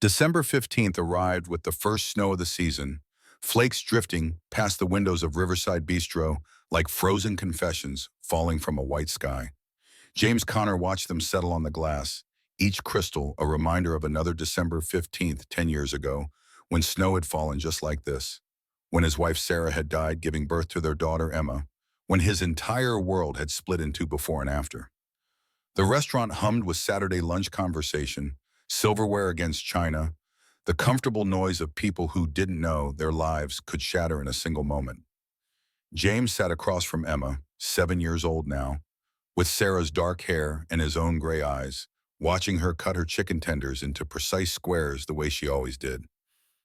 December 15th arrived with the first snow of the season, flakes drifting past the windows of Riverside Bistro like frozen confessions falling from a white sky. James Conner watched them settle on the glass, each crystal a reminder of another December 15th, 10 years ago, when snow had fallen just like this, when his wife Sarah had died giving birth to their daughter Emma, when his entire world had split in two before and after. The restaurant hummed with Saturday lunch conversation, silverware against china, the comfortable noise of people who didn't know their lives could shatter in a single moment. James sat across from Emma, 7 years old now, with Sarah's dark hair and his own gray eyes, watching her cut her chicken tenders into precise squares the way she always did.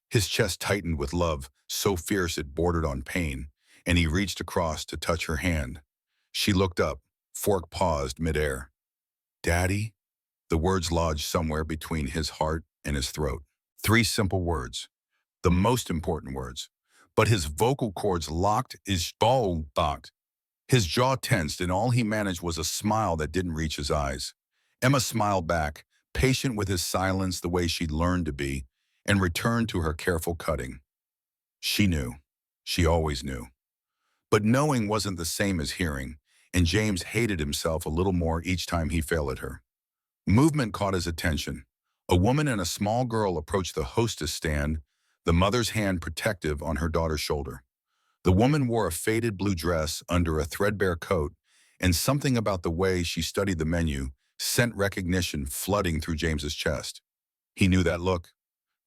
His chest tightened with love, so fierce it bordered on pain, and he reached across to touch her hand. She looked up, fork paused midair. "Daddy?" The words lodged somewhere between his heart and his throat. Three simple words, the most important words. But his vocal cords locked, his jaw locked. His jaw tensed, and all he managed was a smile that didn't reach his eyes. Emma smiled back, patient with his silence the way she'd learned to be, and returned to her careful cutting. She knew. She always knew. But knowing wasn't the same as hearing, and James hated himself a little more each time he failed at her. Movement caught his attention. A woman and a small girl approached the hostess stand, the mother's hand protective on her daughter's shoulder. The woman wore a faded blue dress under a threadbare coat, and something about the way she studied the menu sent recognition flooding through James's chest. He knew that look,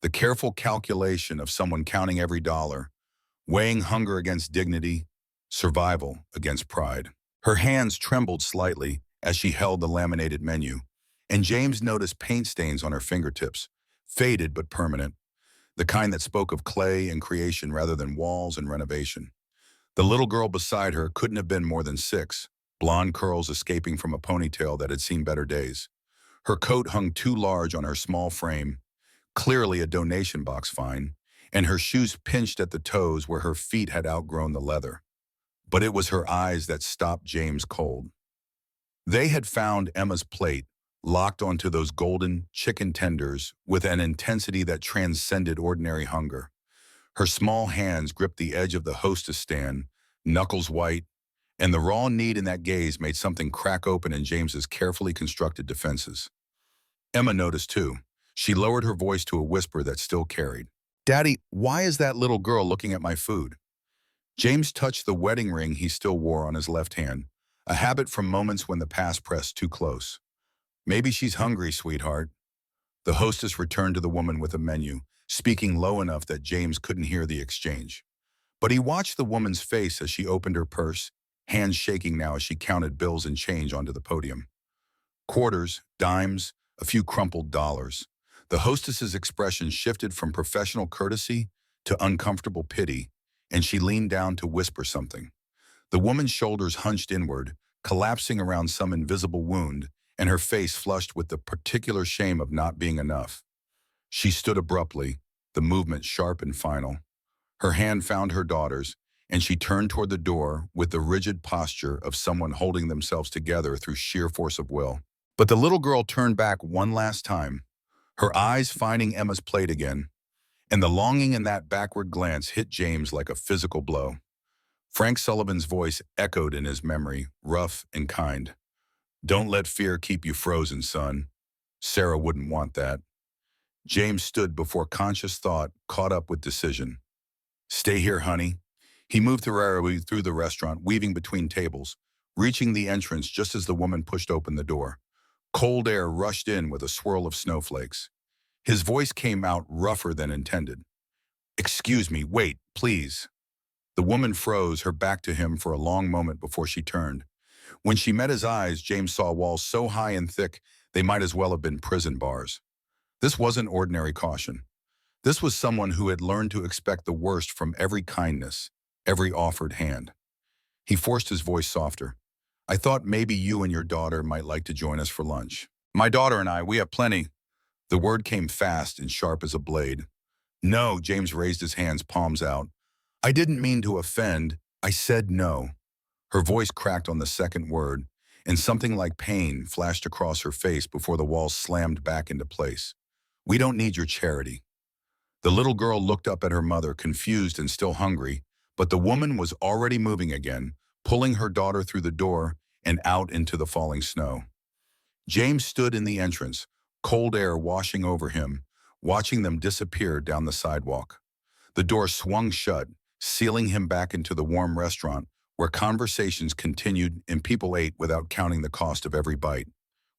the careful calculation of someone counting every dollar, weighing hunger against dignity, survival against pride. Her hands trembled slightly as she held the laminated menu, and James noticed paint stains on her fingertips, faded but permanent, the kind that spoke of clay and creation rather than walls and renovation. The little girl beside her couldn't have been more than 6, blonde curls escaping from a ponytail that had seen better days. Her coat hung too large on her small frame, clearly a donation box fine, and her shoes pinched at the toes where her feet had outgrown the leather. But it was her eyes that stopped James cold. They had found Emma's plate, locked onto those golden chicken tenders with an intensity that transcended ordinary hunger. Her small hands gripped the edge of the hostess stand, knuckles white, and the raw need in that gaze made something crack open in James's carefully constructed defenses. Emma noticed too. She lowered her voice to a whisper that still carried. "Daddy, why is that little girl looking at my food?" James touched the wedding ring he still wore on his left hand, a habit from moments when the past pressed too close. "Maybe she's hungry, sweetheart." The hostess returned to the woman with a menu, speaking low enough that James couldn't hear the exchange. But he watched the woman's face as she opened her purse, hands shaking now as she counted bills and change onto the podium. Quarters, dimes, a few crumpled dollars. The hostess's expression shifted from professional courtesy to uncomfortable pity, and she leaned down to whisper something. The woman's shoulders hunched inward, collapsing around some invisible wound, and her face flushed with the particular shame of not being enough. She stood abruptly, the movement sharp and final. Her hand found her daughter's, and she turned toward the door with the rigid posture of someone holding themselves together through sheer force of will. But the little girl turned back one last time, her eyes finding Emma's plate again, and the longing in that backward glance hit James like a physical blow. Frank Sullivan's voice echoed in his memory, rough and kind. "Don't let fear keep you frozen, son. Sarah wouldn't want that." James stood before conscious thought caught up with decision. "Stay here, honey." He moved through the restaurant, weaving between tables, reaching the entrance just as the woman pushed open the door. Cold air rushed in with a swirl of snowflakes. His voice came out rougher than intended. "Excuse me, wait, please." The woman froze, her back to him for a long moment before she turned. When she met his eyes, James saw walls so high and thick they might as well have been prison bars. This wasn't ordinary caution. This was someone who had learned to expect the worst from every kindness, every offered hand. He forced his voice softer. "I thought maybe you and your daughter might like to join us for lunch." "My daughter and I, we have plenty." The word came fast and sharp as a blade. "No," James raised his hands, palms out. "I didn't mean to offend. I said no." Her voice cracked on the second word, and something like pain flashed across her face before the walls slammed back into place. We don't need your charity." The little girl looked up at her mother, confused and still hungry, but the woman was already moving again, pulling her daughter through the door and out into the falling snow. James stood in the entrance, cold air washing over him, watching them disappear down the sidewalk. The door swung shut, sealing him back into the warm restaurant where conversations continued and people ate without counting the cost of every bite.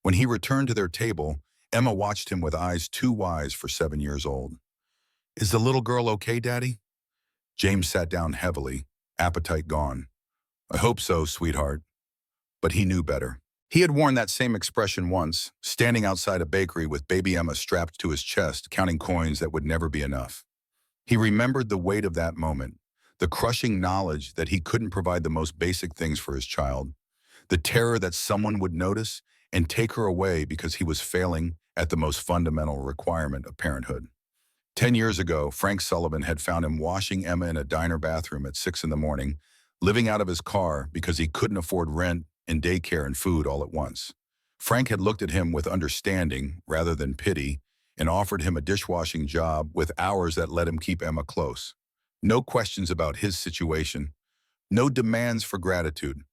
When he returned to their table, Emma watched him with eyes too wise for 7 years old. "Is the little girl okay, Daddy?" James sat down heavily, appetite gone. "I hope so, sweetheart." But he knew better. He had worn that same expression once, standing outside a bakery with baby Emma strapped to his chest, counting coins that would never be enough. He remembered the weight of that moment, the crushing knowledge that he couldn't provide the most basic things for his child, the terror that someone would notice and take her away because he was failing at the most fundamental requirement of parenthood. 10 years ago, Frank Sullivan had found him washing Emma in a diner bathroom at 6 in the morning, living out of his car because he couldn't afford rent and daycare and food all at once. Frank had looked at him with understanding rather than pity and offered him a dishwashing job with hours that let him keep Emma close. No questions about his situation, no demands for gratitude,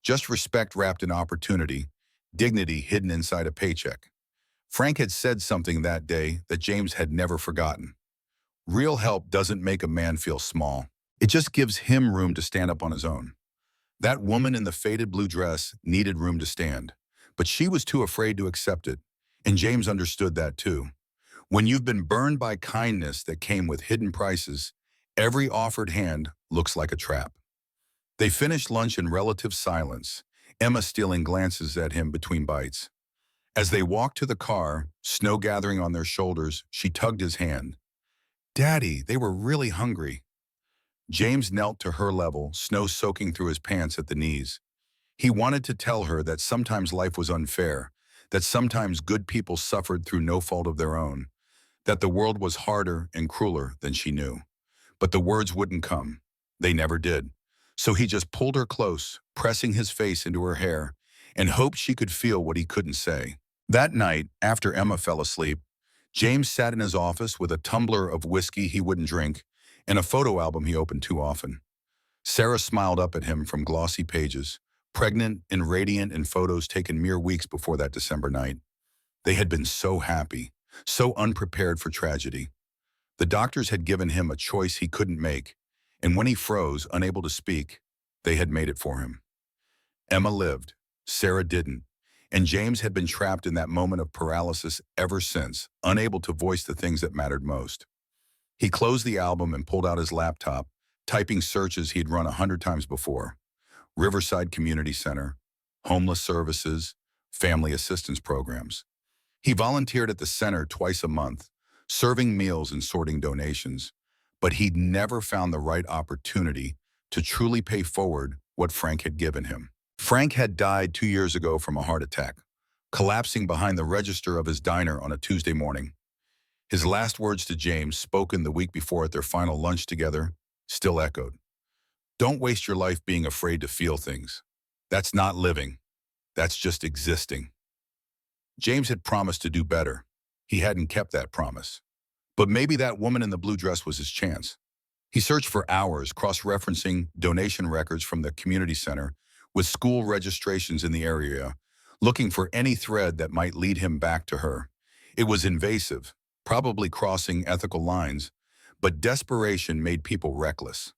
just respect wrapped in opportunity, dignity hidden inside a paycheck. Frank had said something that day that James had never forgotten. Real help doesn't make a man feel small. It just gives him room to stand up on his own. That woman in the faded blue dress needed room to stand, but she was too afraid to accept it, and James understood that too. When you've been burned by kindness that came with hidden prices, every offered hand looks like a trap. They finished lunch in relative silence, Emma stealing glances at him between bites. As they walked to the car, snow gathering on their shoulders, she tugged his hand. "Daddy, they were really hungry." James knelt to her level, snow soaking through his pants at the knees. He wanted to tell her that sometimes life was unfair, that sometimes good people suffered through no fault of their own, that the world was harder and crueler than she knew. But the words wouldn't come. They never did. So he just pulled her close, pressing his face into her hair, and hoped she could feel what he couldn't say. That night, after Emma fell asleep, James sat in his office with a tumbler of whiskey he wouldn't drink and a photo album he opened too often. Sarah smiled up at him from glossy pages, pregnant and radiant in photos taken mere weeks before that December night. They had been so happy, so unprepared for tragedy. The doctors had given him a choice he couldn't make, and when he froze, unable to speak, they had made it for him. Emma lived, Sarah didn't, and James had been trapped in that moment of paralysis ever since, unable to voice the things that mattered most. He closed the album and pulled out his laptop, typing searches he'd run 100 times before. Riverside Community Center, homeless services, family assistance programs. He volunteered at the center twice a month, serving meals and sorting donations, but he'd never found the right opportunity to truly pay forward what Frank had given him. Frank had died 2 years ago from a heart attack, collapsing behind the register of his diner on a Tuesday morning. His last words to James, spoken the week before at their final lunch together, still echoed. "Don't waste your life being afraid to feel things. That's not living. That's just existing." James had promised to do better. He hadn't kept that promise. But maybe that woman in the blue dress was his chance. He searched for hours, cross-referencing donation records from the community center with school registrations in the area, looking for any thread that might lead him back to her. It was invasive, probably crossing ethical lines, but desperation made people reckless.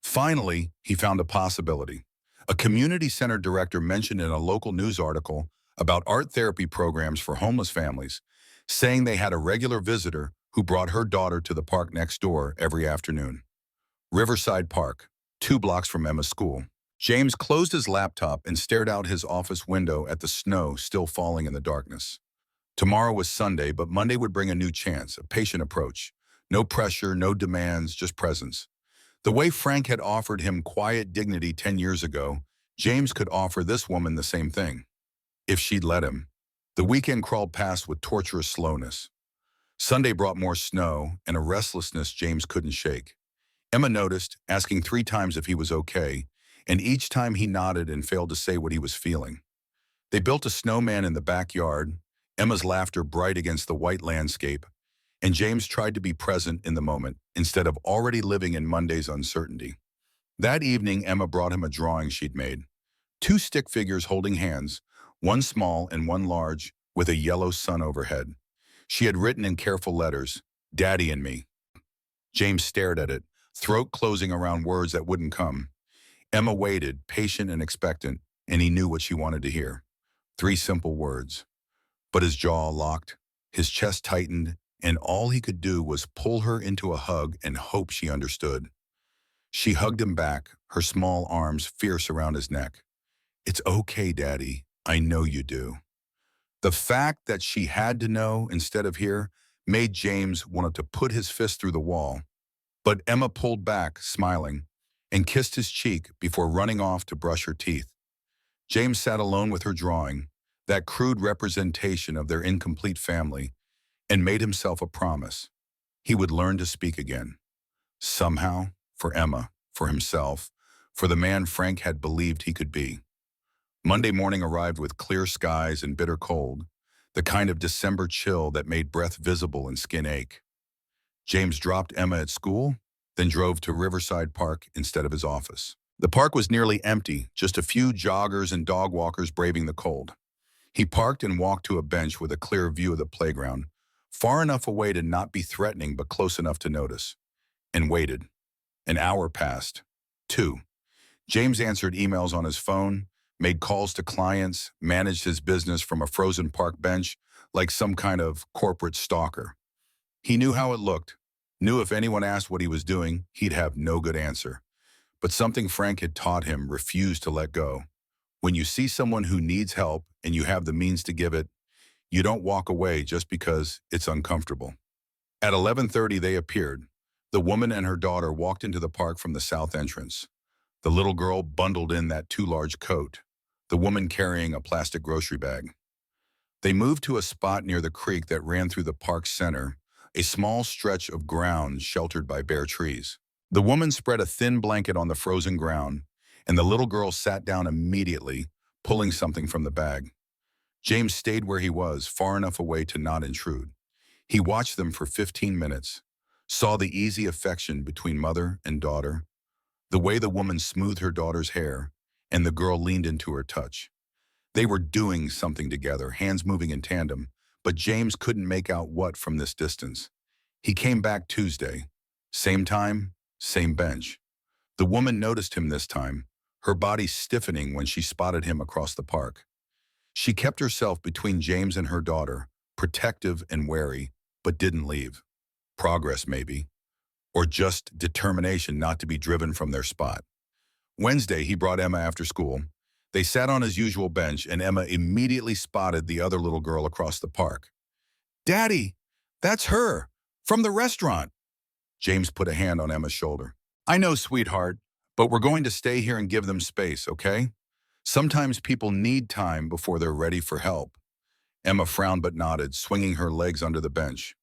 Finally, he found a possibility. A community center director mentioned in a local news article about art therapy programs for homeless families, saying they had a regular visitor who brought her daughter to the park next door every afternoon. Riverside Park, 2 blocks from Emma's school. James closed his laptop and stared out his office window at the snow still falling in the darkness. Tomorrow was Sunday, but Monday would bring a new chance, a patient approach. No pressure, no demands, just presence. The way Frank had offered him quiet dignity 10 years ago, James could offer this woman the same thing, if she'd let him. The weekend crawled past with torturous slowness. Sunday brought more snow and a restlessness James couldn't shake. Emma noticed, asking 3 times if he was okay, and each time he nodded and failed to say what he was feeling. They built a snowman in the backyard, Emma's laughter bright against the white landscape, and James tried to be present in the moment instead of already living in Monday's uncertainty. That evening, Emma brought him a drawing she'd made. Two stick figures holding hands, one small and one large, with a yellow sun overhead. She had written in careful letters, "Daddy and me." James stared at it, throat closing around words that wouldn't come. Emma waited, patient and expectant, and he knew what she wanted to hear. Three simple words. But his jaw locked, his chest tightened, and all he could do was pull her into a hug and hope she understood. She hugged him back, her small arms fierce around his neck. "It's okay, Daddy. I know you do." The fact that she had to know instead of hear made James want to put his fist through the wall. But Emma pulled back, smiling, and kissed his cheek before running off to brush her teeth. James sat alone with her drawing, that crude representation of their incomplete family, and made himself a promise. He would learn to speak again. Somehow, for Emma, for himself, for the man Frank had believed he could be. Monday morning arrived with clear skies and bitter cold, the kind of December chill that made breath visible and skin ache. James dropped Emma at school, then drove to Riverside Park instead of his office. The park was nearly empty, just a few joggers and dog walkers braving the cold. He parked and walked to a bench with a clear view of the playground, far enough away to not be threatening but close enough to notice, and waited. An hour passed. 2. James answered emails on his phone, made calls to clients, managed his business from a frozen park bench like some kind of corporate stalker. He knew how it looked, knew if anyone asked what he was doing, he'd have no good answer. But something Frank had taught him refused to let go. When you see someone who needs help and you have the means to give it, you don't walk away just because it's uncomfortable. At 11:30, they appeared. The woman and her daughter walked into the park from the south entrance. The little girl bundled in that too large coat, the woman carrying a plastic grocery bag. They moved to a spot near the creek that ran through the park's center, a small stretch of ground sheltered by bare trees. The woman spread a thin blanket on the frozen ground, and the little girl sat down immediately, pulling something from the bag. James stayed where he was, far enough away to not intrude. He watched them for 15 minutes, saw the easy affection between mother and daughter, the way the woman smoothed her daughter's hair, and the girl leaned into her touch. They were doing something together, hands moving in tandem, but James couldn't make out what from this distance. He came back Tuesday. Same time, same bench. The woman noticed him this time, her body stiffening when she spotted him across the park. She kept herself between James and her daughter, protective and wary, but didn't leave. Progress, maybe. Or just determination not to be driven from their spot. Wednesday, he brought Emma after school. They sat on his usual bench, and Emma immediately spotted the other little girl across the park. "Daddy, that's her, from the restaurant." James put a hand on Emma's shoulder. "I know, sweetheart, but we're going to stay here and give them space, okay? Sometimes people need time before they're ready for help." Emma frowned but nodded, swinging her legs under the bench.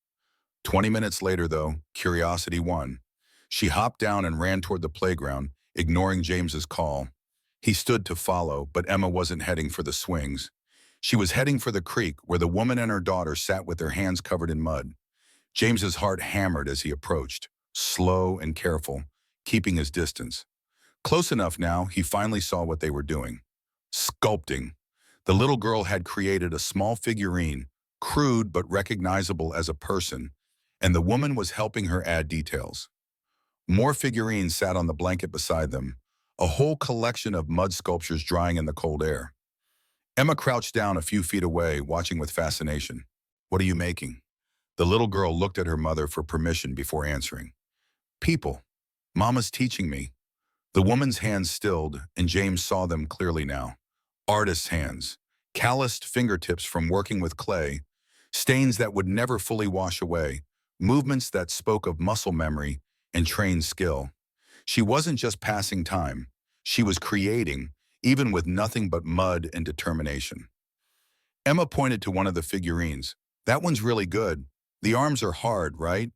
20 minutes later, though, curiosity won. She hopped down and ran toward the playground, ignoring James's call. He stood to follow, but Emma wasn't heading for the swings. She was heading for the creek, where the woman and her daughter sat with their hands covered in mud. James's heart hammered as he approached, slow and careful, keeping his distance. Close enough now, he finally saw what they were doing. Sculpting. The little girl had created a small figurine, crude but recognizable as a person, and the woman was helping her add details. More figurines sat on the blanket beside them, a whole collection of mud sculptures drying in the cold air. Emma crouched down a few feet away, watching with fascination. "What are you making?" The little girl looked at her mother for permission before answering. "People. Mama's teaching me." The woman's hands stilled, and James saw them clearly now. Artist's hands, calloused fingertips from working with clay, stains that would never fully wash away, movements that spoke of muscle memory and trained skill. She wasn't just passing time. She was creating, even with nothing but mud and determination. Emma pointed to one of the figurines. "That one's really good. The arms are hard, right?"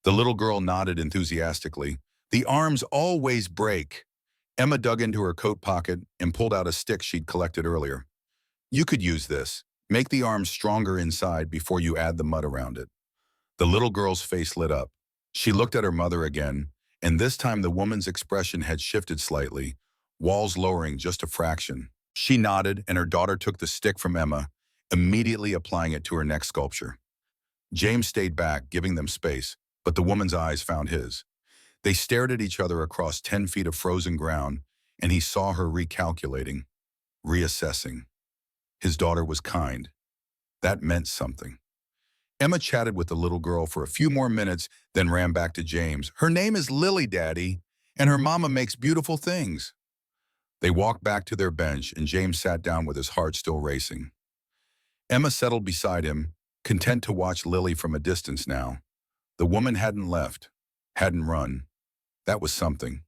The little girl nodded enthusiastically. "The arms always break." Emma dug into her coat pocket and pulled out a stick she'd collected earlier. "You could use this. Make the arms stronger inside before you add the mud around it." The little girl's face lit up. She looked at her mother again, and this time the woman's expression had shifted slightly, walls lowering just a fraction. She nodded, and her daughter took the stick from Emma, immediately applying it to her next sculpture. James stayed back, giving them space, but the woman's eyes found his. They stared at each other across 10 feet of frozen ground, and he saw her recalculating, reassessing. His daughter was kind. That meant something. Emma chatted with the little girl for a few more minutes, then ran back to James. Her name is Lily, Daddy, and her mama makes beautiful things. They walked back to their bench, and James sat down with his heart still racing. Emma settled beside him, content to watch Lily from a distance now. The woman hadn't left, hadn't run. That was something.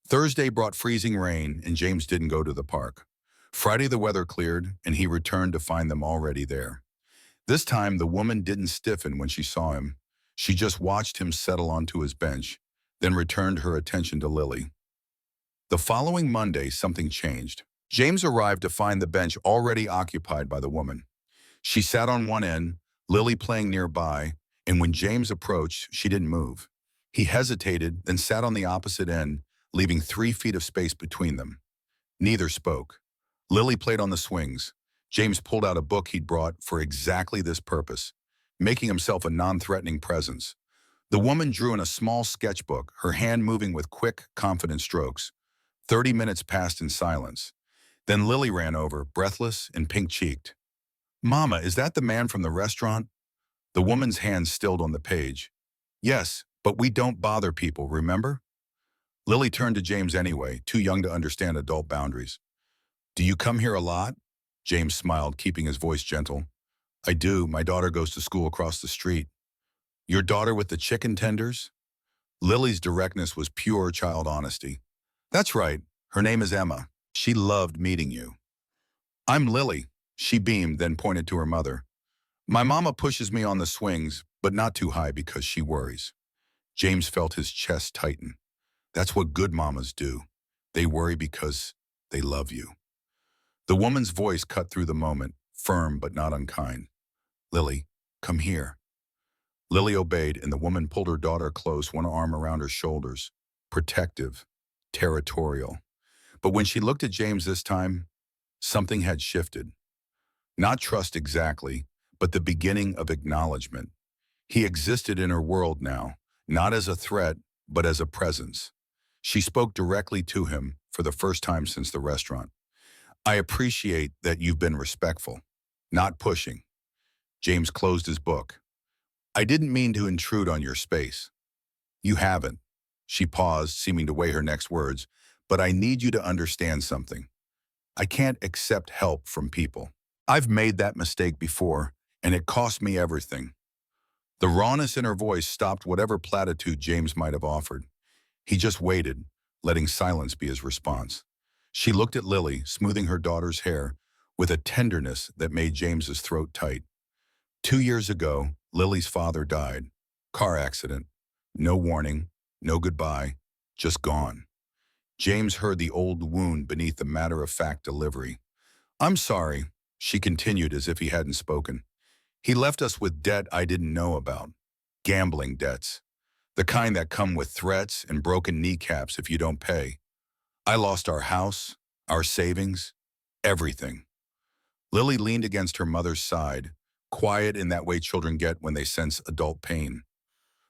Thursday brought freezing rain, and James didn't go to the park. Friday the weather cleared, and he returned to find them already there. This time, the woman didn't stiffen when she saw him. She just watched him settle onto his bench, then returned her attention to Lily. The following Monday, something changed. James arrived to find the bench already occupied by the woman. She sat on one end, Lily playing nearby, and when James approached, she didn't move. He hesitated, then sat on the opposite end, leaving 3 feet of space between them. Neither spoke. Lily played on the swings. James pulled out a book he'd brought for exactly this purpose, making himself a non-threatening presence. The woman drew in a small sketchbook, her hand moving with quick, confident strokes. 30 minutes passed in silence. Then Lily ran over, breathless and pink-cheeked. "Mama, is that the man from the restaurant?" The woman's hand stilled on the page. "Yes, but we don't bother people, remember?" Lily turned to James anyway, too young to understand adult boundaries. "Do you come here a lot?" James smiled, keeping his voice gentle. "I do. My daughter goes to school across the street." "Your daughter with the chicken tenders?" Lily's directness was pure child honesty. "That's right. Her name is Emma. She loved meeting you." "I'm Lily." She beamed, then pointed to her mother. "My mama pushes me on the swings, but not too high because she worries." James felt his chest tighten. That's what good mamas do. They worry because they love you. The woman's voice cut through the moment, firm but not unkind. "Lily, come here." Lily obeyed, and the woman pulled her daughter close, one arm around her shoulders. Protective, territorial. But when she looked at James this time, something had shifted. Not trust exactly, but the beginning of acknowledgement. He existed in her world now, not as a threat, but as a presence. She spoke directly to him for the first time since the restaurant. "I appreciate that you've been respectful, not pushing." James closed his book. "I didn't mean to intrude on your space." "You haven't." She paused, seeming to weigh her next words. "But I need you to understand something. I can't accept help from people. I've made that mistake before, and it cost me everything." The rawness in her voice stopped whatever platitude James might have offered. He just waited, letting silence be his response. She looked at Lily, smoothing her daughter's hair, with a tenderness that made James's throat tight. 2 years ago, Lily's father died. Car accident. No warning, no goodbye, just gone. James heard the old wound beneath the matter-of-fact delivery. "I'm sorry," she continued as if he hadn't spoken. "He left us with debt I didn't know about. Gambling debts. The kind that come with threats and broken kneecaps if you don't pay. I lost our house, our savings, everything." Lily leaned against her mother's side, quiet in that way children get when they sense adult pain.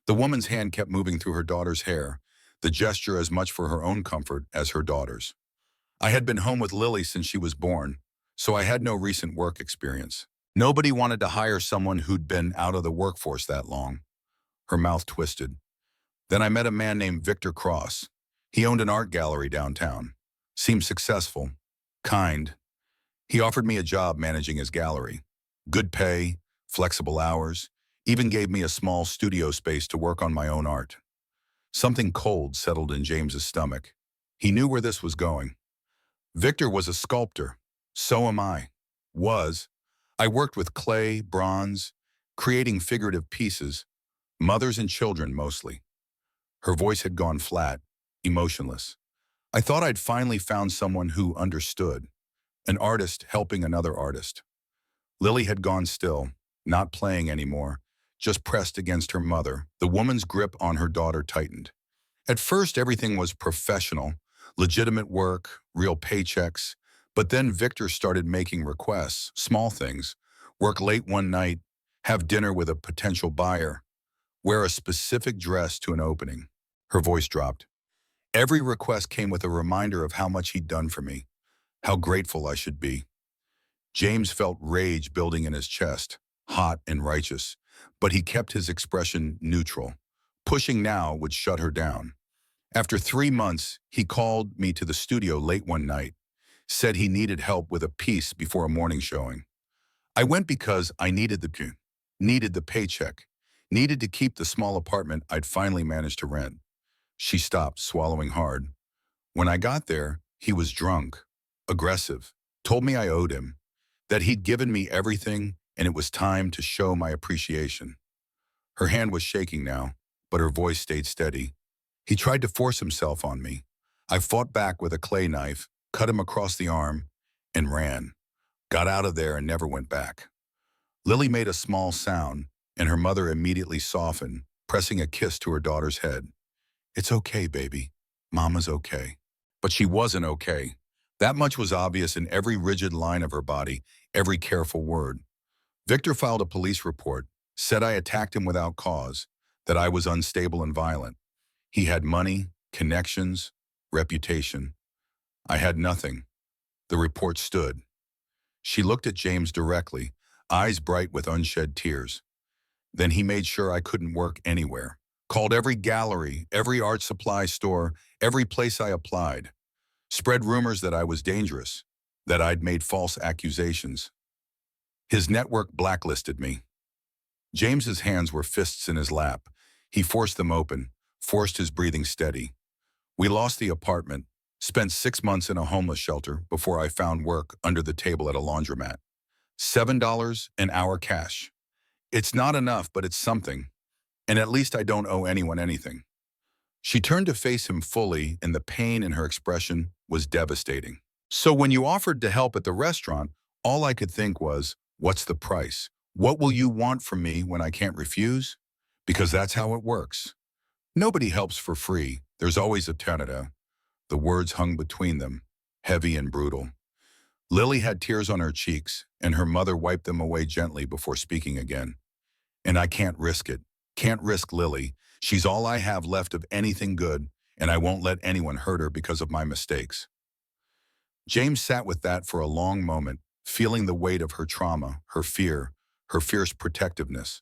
The woman's hand kept moving through her daughter's hair, the gesture as much for her own comfort as her daughter's. "I had been home with Lily since she was born, so I had no recent work experience. Nobody wanted to hire someone who'd been out of the workforce that long." Her mouth twisted. "Then I met a man named Victor Cross. He owned an art gallery downtown. Seemed successful. Kind. He offered me a job managing his gallery. Good pay, flexible hours, even gave me a small studio space to work on my own art." Something cold settled in James's stomach. He knew where this was going. "Victor was a sculptor. So am I. Was. I worked with clay, bronze, creating figurative pieces, mothers and children mostly." Her voice had gone flat, emotionless. "I thought I'd finally found someone who understood. An artist helping another artist." Lily had gone still, not playing anymore, just pressed against her mother. The woman's grip on her daughter tightened. At first, everything was professional, legitimate work, real paychecks. But then Victor started making requests, small things. Work late one night, have dinner with a potential buyer, wear a specific dress to an opening. Her voice dropped. Every request came with a reminder of how much he'd done for me, how grateful I should be. James felt rage building in his chest, hot and righteous, but he kept his expression neutral. Pushing now would shut her down. After 3 months, he called me to the studio late one night, said he needed help with a piece before a morning showing. I went because I needed the paycheck, needed to keep the small apartment I'd finally managed to rent. She stopped, swallowing hard. When I got there, he was drunk, aggressive, told me I owed him, that he'd given me everything and it was time to show my appreciation. Her hand was shaking now, but her voice stayed steady. He tried to force himself on me. I fought back with a clay knife, cut him across the arm, and ran. Got out of there and never went back. Lily made a small sound, and her mother immediately softened, pressing a kiss to her daughter's head. It's okay, baby. Mama's okay. But she wasn't okay. That much was obvious in every rigid line of her body, every careful word. Victor filed a police report, said I attacked him without cause, that I was unstable and violent. He had money, connections, reputation. I had nothing. The report stood. She looked at James directly, eyes bright with unshed tears. Then he made sure I couldn't work anywhere. Called every gallery, every art supply store, every place I applied. Spread rumors that I was dangerous, that I'd made false accusations. His network blacklisted me. James's hands were fists in his lap. He forced them open, forced his breathing steady. We lost the apartment, spent 6 months in a homeless shelter before I found work under the table at a laundromat. $7 an hour cash. It's not enough, but it's something. And at least I don't owe anyone anything. She turned to face him fully, and the pain in her expression was devastating. So when you offered to help at the restaurant, all I could think was, what's the price? What will you want from me when I can't refuse? Because that's how it works. Nobody helps for free. There's always a teneta. The words hung between them, heavy and brutal. Lily had tears on her cheeks, and her mother wiped them away gently before speaking again. And I can't risk it. Can't risk Lily. She's all I have left of anything good, and I won't let anyone hurt her because of my mistakes. James sat with that for a long moment, feeling the weight of her trauma, her fear, her fierce protectiveness.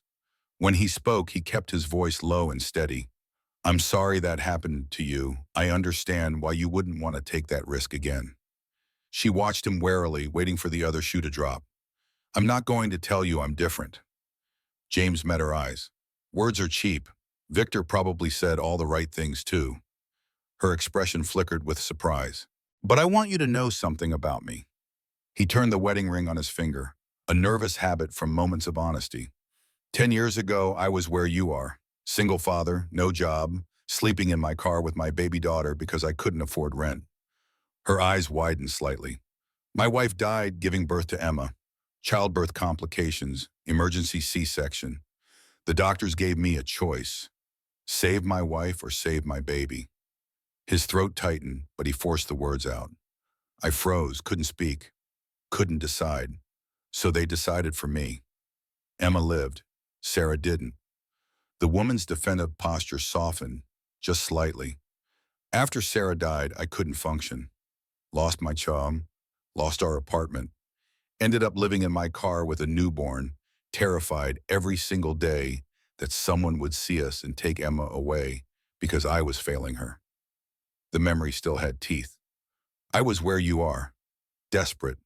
When he spoke, he kept his voice low and steady. I'm sorry that happened to you. I understand why you wouldn't want to take that risk again. She watched him warily, waiting for the other shoe to drop. I'm not going to tell you I'm different. James met her eyes. Words are cheap. Victor probably said all the right things too. Her expression flickered with surprise. But I want you to know something about me. He turned the wedding ring on his finger, a nervous habit from moments of honesty. 10 years ago, I was where you are. Single father, no job, sleeping in my car with my baby daughter because I couldn't afford rent. Her eyes widened slightly. My wife died giving birth to Emma. Childbirth complications, emergency C-section. The doctors gave me a choice. Save my wife or save my baby. His throat tightened, but he forced the words out. I froze, couldn't speak, couldn't decide. So they decided for me. Emma lived. Sarah didn't. The woman's defensive posture softened, just slightly. After Sarah died, I couldn't function. Lost my chum, lost our apartment. Ended up living in my car with a newborn, terrified every single day that someone would see us and take Emma away because I was failing her. The memory still had teeth. I was where you are, desperate,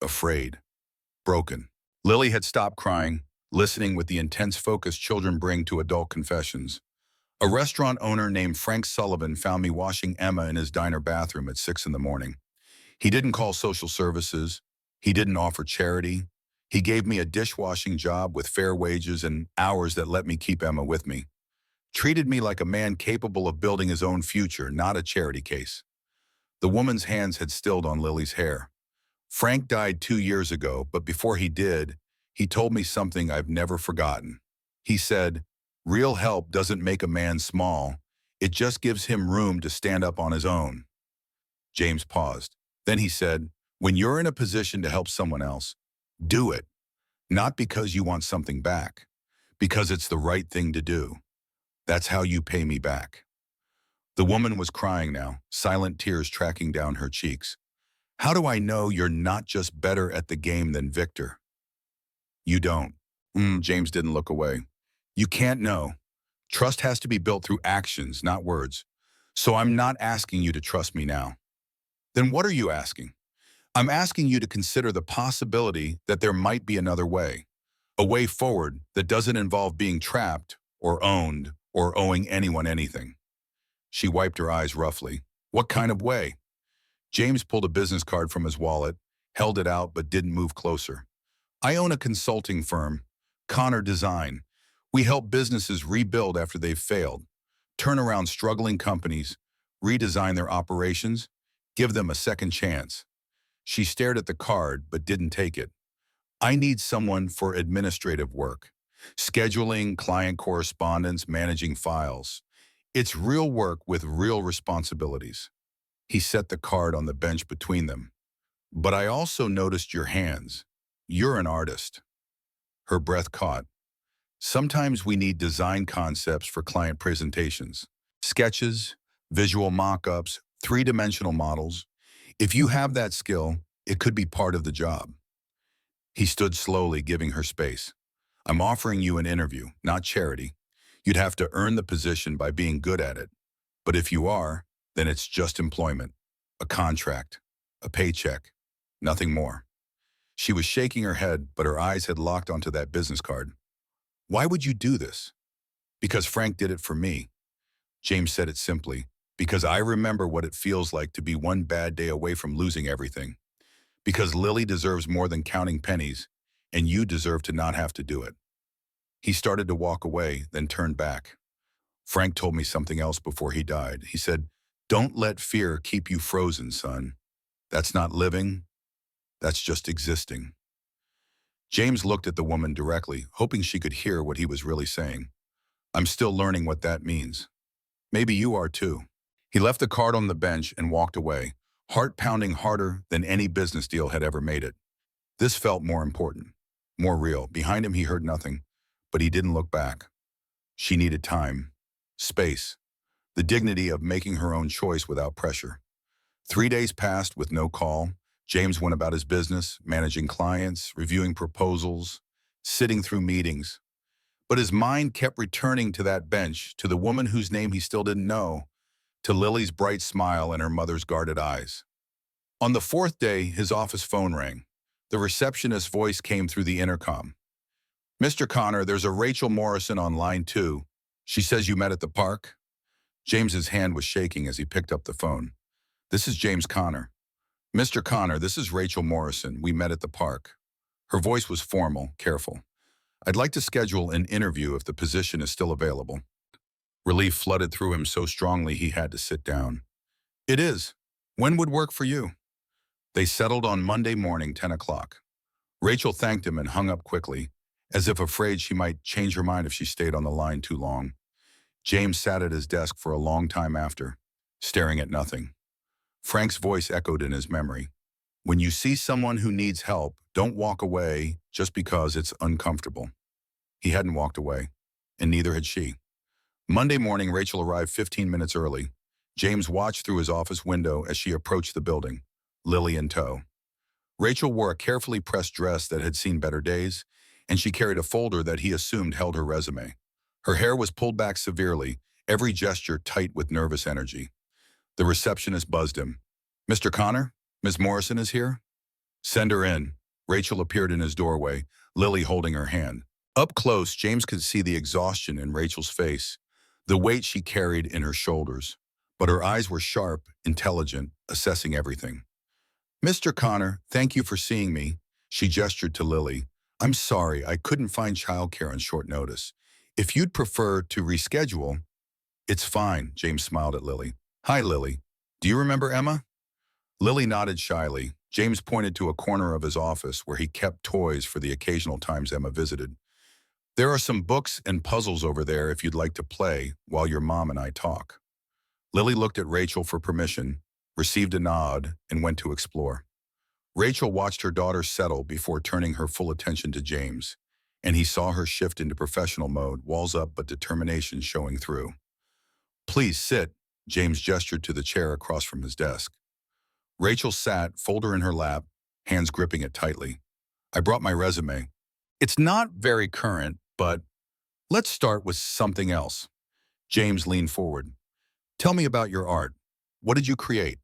afraid, broken. Lily had stopped crying, listening with the intense focus children bring to adult confessions. A restaurant owner named Frank Sullivan found me washing Emma in his diner bathroom at 6 in the morning. He didn't call social services. He didn't offer charity. He gave me a dishwashing job with fair wages and hours that let me keep Emma with me. Treated me like a man capable of building his own future, not a charity case. The woman's hands had stilled on Lily's hair. Frank died 2 years ago, but before he did, he told me something I've never forgotten. He said, "Real help doesn't make a man small. It just gives him room to stand up on his own." James paused. Then he said, "When you're in a position to help someone else, do it. Not because you want something back, because it's the right thing to do. That's how you pay me back." The woman was crying now, silent tears tracking down her cheeks. "How do I know you're not just better at the game than Victor?" "You don't." James didn't look away. "You can't know. Trust has to be built through actions, not words. So I'm not asking you to trust me now." "Then what are you asking?" "I'm asking you to consider the possibility that there might be another way. A way forward that doesn't involve being trapped or owned or owing anyone anything." She wiped her eyes roughly. "What kind of way?" James pulled a business card from his wallet, held it out but didn't move closer. "I own a consulting firm, Connor Design. We help businesses rebuild after they've failed, turn around struggling companies, redesign their operations, give them a second chance." She stared at the card but didn't take it. "I need someone for administrative work, scheduling, client correspondence, managing files. It's real work with real responsibilities." He set the card on the bench between them. "But I also noticed your hands. You're an artist." Her breath caught. "Sometimes we need design concepts for client presentations. Sketches, visual mock-ups, three-dimensional models. If you have that skill, it could be part of the job." He stood slowly, giving her space. "I'm offering you an interview, not charity. You'd have to earn the position by being good at it. But if you are, then it's just employment, a contract, a paycheck, nothing more." She was shaking her head, but her eyes had locked onto that business card. "Why would you do this?" "Because Frank did it for me." James said it simply. "Because I remember what it feels like to be one bad day away from losing everything. Because Lily deserves more than counting pennies, and you deserve to not have to do it." He started to walk away, then turned back. "Frank told me something else before he died. He said, 'Don't let fear keep you frozen, son. That's not living. That's just existing.'" James looked at the woman directly, hoping she could hear what he was really saying. "I'm still learning what that means. Maybe you are too." He left the card on the bench and walked away, heart pounding harder than any business deal had ever made it. This felt more important, more real. Behind him he heard nothing, but he didn't look back. She needed time, space, the dignity of making her own choice without pressure. 3 days passed with no call. James went about his business, managing clients, reviewing proposals, sitting through meetings. But his mind kept returning to that bench, to the woman whose name he still didn't know, to Lily's bright smile and her mother's guarded eyes. On the fourth day, his office phone rang. The receptionist's voice came through the intercom. "Mr. Connor, there's a Rachel Morrison on line 2. She says you met at the park." James's hand was shaking as he picked up the phone. "This is James Connor." "Mr. Connor, this is Rachel Morrison. We met at the park." Her voice was formal, careful. "I'd like to schedule an interview if the position is still available." Relief flooded through him so strongly he had to sit down. "It is. When would work for you?" They settled on Monday morning, 10 o'clock. Rachel thanked him and hung up quickly, as if afraid she might change her mind if she stayed on the line too long. James sat at his desk for a long time after, staring at nothing. Frank's voice echoed in his memory. "When you see someone who needs help, don't walk away just because it's uncomfortable." He hadn't walked away, and neither had she. Monday morning, Rachel arrived 15 minutes early. James watched through his office window as she approached the building, Lily in tow. Rachel wore a carefully pressed dress that had seen better days, and she carried a folder that he assumed held her resume. Her hair was pulled back severely, every gesture tight with nervous energy. The receptionist buzzed him. "Mr. Connor, Miss Morrison is here." "Send her in." Rachel appeared in his doorway, Lily holding her hand. Up close, James could see the exhaustion in Rachel's face, the weight she carried in her shoulders. But her eyes were sharp, intelligent, assessing everything. "Mr. Connor, thank you for seeing me." She gestured to Lily. "I'm sorry, I couldn't find childcare on short notice. If you'd prefer to reschedule..." "It's fine," James smiled at Lily. "Hi, Lily. Do you remember Emma?" Lily nodded shyly. James pointed to a corner of his office where he kept toys for the occasional times Emma visited. There are some books and puzzles over there if you'd like to play while your mom and I talk. Lily looked at Rachel for permission, received a nod, and went to explore. Rachel watched her daughter settle before turning her full attention to James, and he saw her shift into professional mode, walls up but determination showing through. Please sit, James gestured to the chair across from his desk. Rachel sat, folder in her lap, hands gripping it tightly. I brought my resume. It's not very current, but let's start with something else. James leaned forward. Tell me about your art. What did you create?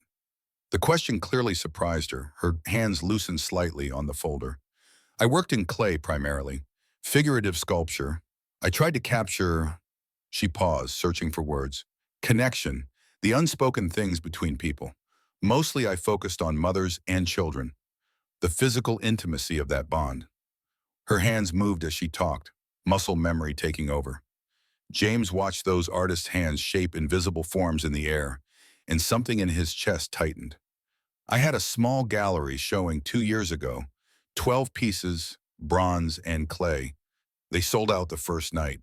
The question clearly surprised her. Her hands loosened slightly on the folder. I worked in clay primarily, figurative sculpture. I tried to capture, she paused, searching for words, connection, the unspoken things between people. Mostly I focused on mothers and children, the physical intimacy of that bond. Her hands moved as she talked, muscle memory taking over. James watched those artists' hands shape invisible forms in the air, and something in his chest tightened. I had a small gallery showing 2 years ago, 12 pieces, bronze and clay. They sold out the first night.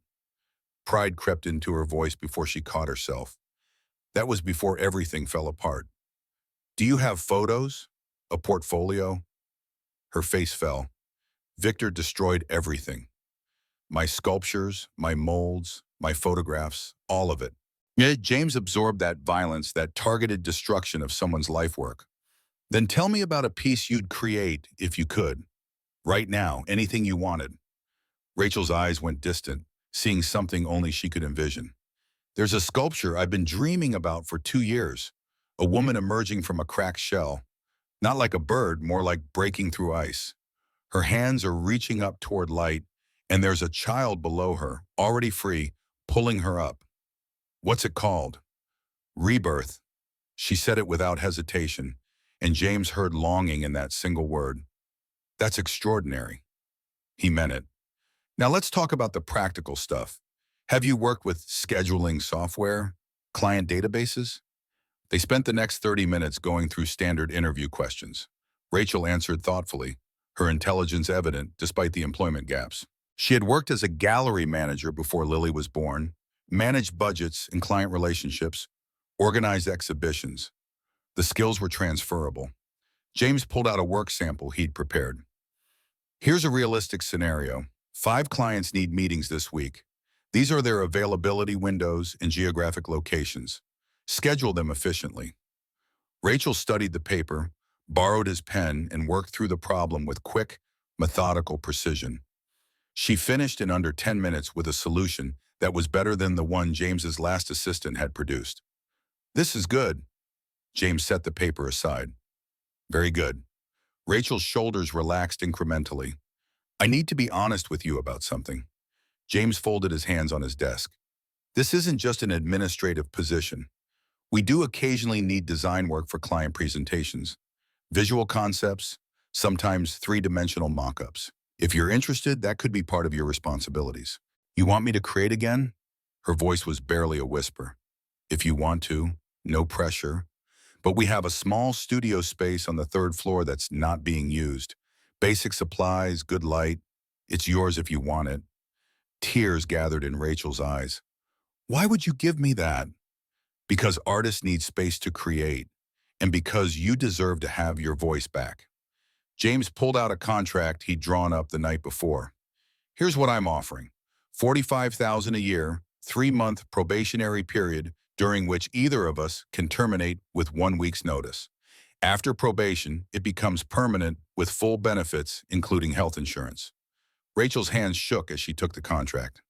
Pride crept into her voice before she caught herself. That was before everything fell apart. Do you have photos? A portfolio? Her face fell. Victor destroyed everything. My sculptures, my molds, my photographs, all of it. Yet James absorbed that violence, that targeted destruction of someone's life work. Then tell me about a piece you'd create if you could. Right now, anything you wanted. Rachel's eyes went distant, seeing something only she could envision. There's a sculpture I've been dreaming about for 2 years. A woman emerging from a cracked shell. Not like a bird, more like breaking through ice. Her hands are reaching up toward light, and there's a child below her, already free, pulling her up. What's it called? Rebirth. She said it without hesitation, and James heard longing in that single word. That's extraordinary. He meant it. Now let's talk about the practical stuff. Have you worked with scheduling software, client databases? They spent the next 30 minutes going through standard interview questions. Rachel answered thoughtfully, her intelligence evident despite the employment gaps. She had worked as a gallery manager before Lily was born, managed budgets and client relationships, organized exhibitions. The skills were transferable. James pulled out a work sample he'd prepared. Here's a realistic scenario. 5 clients need meetings this week. These are their availability windows and geographic locations. Schedule them efficiently. Rachel studied the paper, borrowed his pen, and worked through the problem with quick, methodical precision. She finished in under 10 minutes with a solution that was better than the one James's last assistant had produced. This is good. James set the paper aside. Very good. Rachel's shoulders relaxed incrementally. I need to be honest with you about something. James folded his hands on his desk. This isn't just an administrative position. We do occasionally need design work for client presentations, visual concepts, sometimes 3-dimensional mock-ups. If you're interested, that could be part of your responsibilities. You want me to create again? Her voice was barely a whisper. If you want to, no pressure. But we have a small studio space on the 3rd floor that's not being used. Basic supplies, good light. It's yours if you want it. Tears gathered in Rachel's eyes. Why would you give me that? Because artists need space to create, and because you deserve to have your voice back. James pulled out a contract he'd drawn up the night before. Here's what I'm offering. $45,000 a year, 3-month probationary period during which either of us can terminate with 1 week's notice. After probation, it becomes permanent with full benefits, including health insurance. Rachel's hands shook as she took the contract.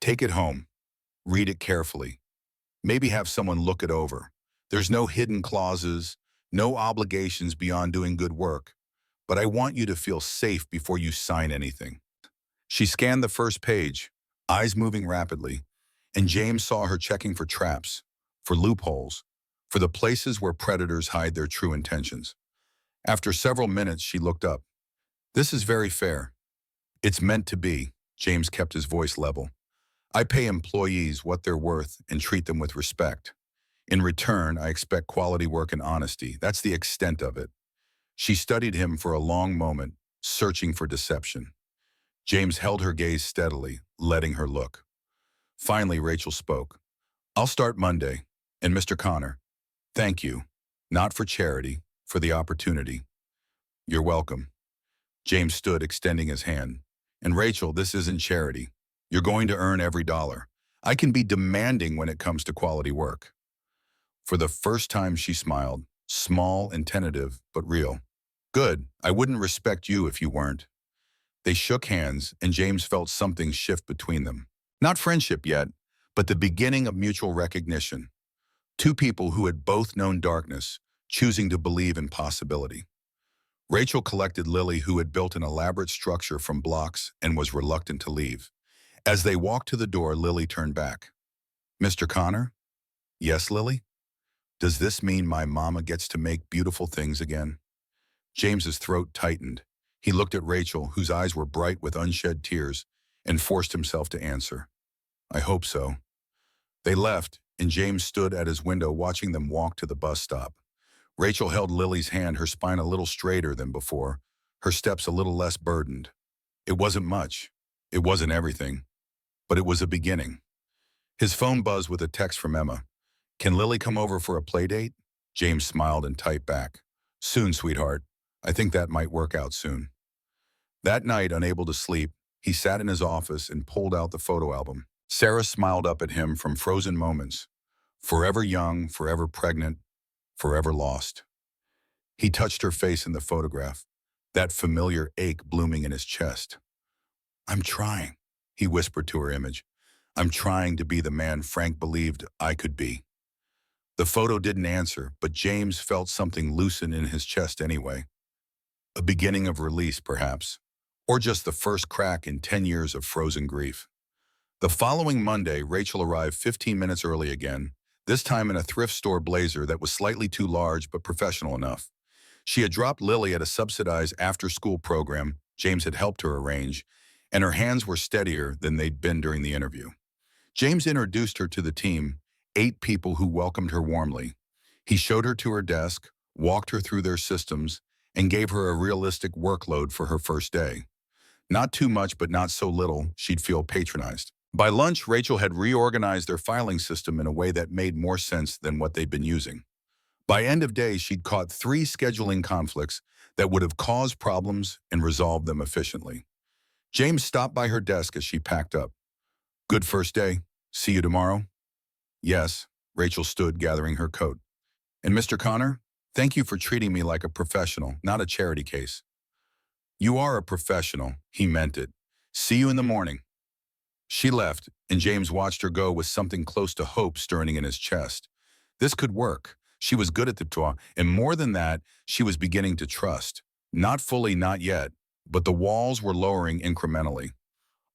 Take it home. Read it carefully. Maybe have someone look it over. There's no hidden clauses, no obligations beyond doing good work. But I want you to feel safe before you sign anything. She scanned the first page, eyes moving rapidly, and James saw her checking for traps, for loopholes, for the places where predators hide their true intentions. After several minutes, she looked up. This is very fair. It's meant to be. James kept his voice level. I pay employees what they're worth and treat them with respect. In return, I expect quality work and honesty. That's the extent of it. She studied him for a long moment, searching for deception. James held her gaze steadily, letting her look. Finally, Rachel spoke. I'll start Monday. And Mr. Connor, thank you. Not for charity, for the opportunity. You're welcome. James stood, extending his hand. And Rachel, this isn't charity. You're going to earn every dollar. I can be demanding when it comes to quality work. For the first time, she smiled, small and tentative, but real. Good. I wouldn't respect you if you weren't. They shook hands, and James felt something shift between them. Not friendship yet, but the beginning of mutual recognition. Two people who had both known darkness, choosing to believe in possibility. Rachel collected Lily, who had built an elaborate structure from blocks and was reluctant to leave. As they walked to the door, Lily turned back. Mr. Connor? Yes, Lily? Does this mean my mama gets to make beautiful things again? James's throat tightened. He looked at Rachel, whose eyes were bright with unshed tears, and forced himself to answer. I hope so. They left, and James stood at his window watching them walk to the bus stop. Rachel held Lily's hand, her spine a little straighter than before, her steps a little less burdened. It wasn't much. It wasn't everything. But it was a beginning. His phone buzzed with a text from Emma. Can Lily come over for a play date? James smiled and typed back. Soon, sweetheart. I think that might work out soon. That night, unable to sleep, he sat in his office and pulled out the photo album. Sarah smiled up at him from frozen moments. Forever young, forever pregnant, forever lost. He touched her face in the photograph, that familiar ache blooming in his chest. I'm trying, he whispered to her image. I'm trying to be the man Frank believed I could be. The photo didn't answer, but James felt something loosen in his chest anyway. A beginning of release, perhaps, or just the first crack in 10 years of frozen grief. The following Monday, Rachel arrived 15 minutes early again, this time in a thrift store blazer that was slightly too large but professional enough. She had dropped Lily at a subsidized after-school program James had helped her arrange, and her hands were steadier than they'd been during the interview. James introduced her to the team, 8 people who welcomed her warmly. He showed her to her desk, walked her through their systems, and gave her a realistic workload for her first day. Not too much, but not so little she'd feel patronized. By lunch, Rachel had reorganized their filing system in a way that made more sense than what they'd been using. By end of day, she'd caught 3 scheduling conflicts that would have caused problems and resolved them efficiently. James stopped by her desk as she packed up. Good first day. See you tomorrow? Yes, Rachel stood, gathering her coat. And Mr. Connor, thank you for treating me like a professional, not a charity case. You are a professional, he meant it. See you in the morning. She left, and James watched her go with something close to hope stirring in his chest. This could work. She was good at the tour, and more than that, she was beginning to trust. Not fully, not yet, but the walls were lowering incrementally.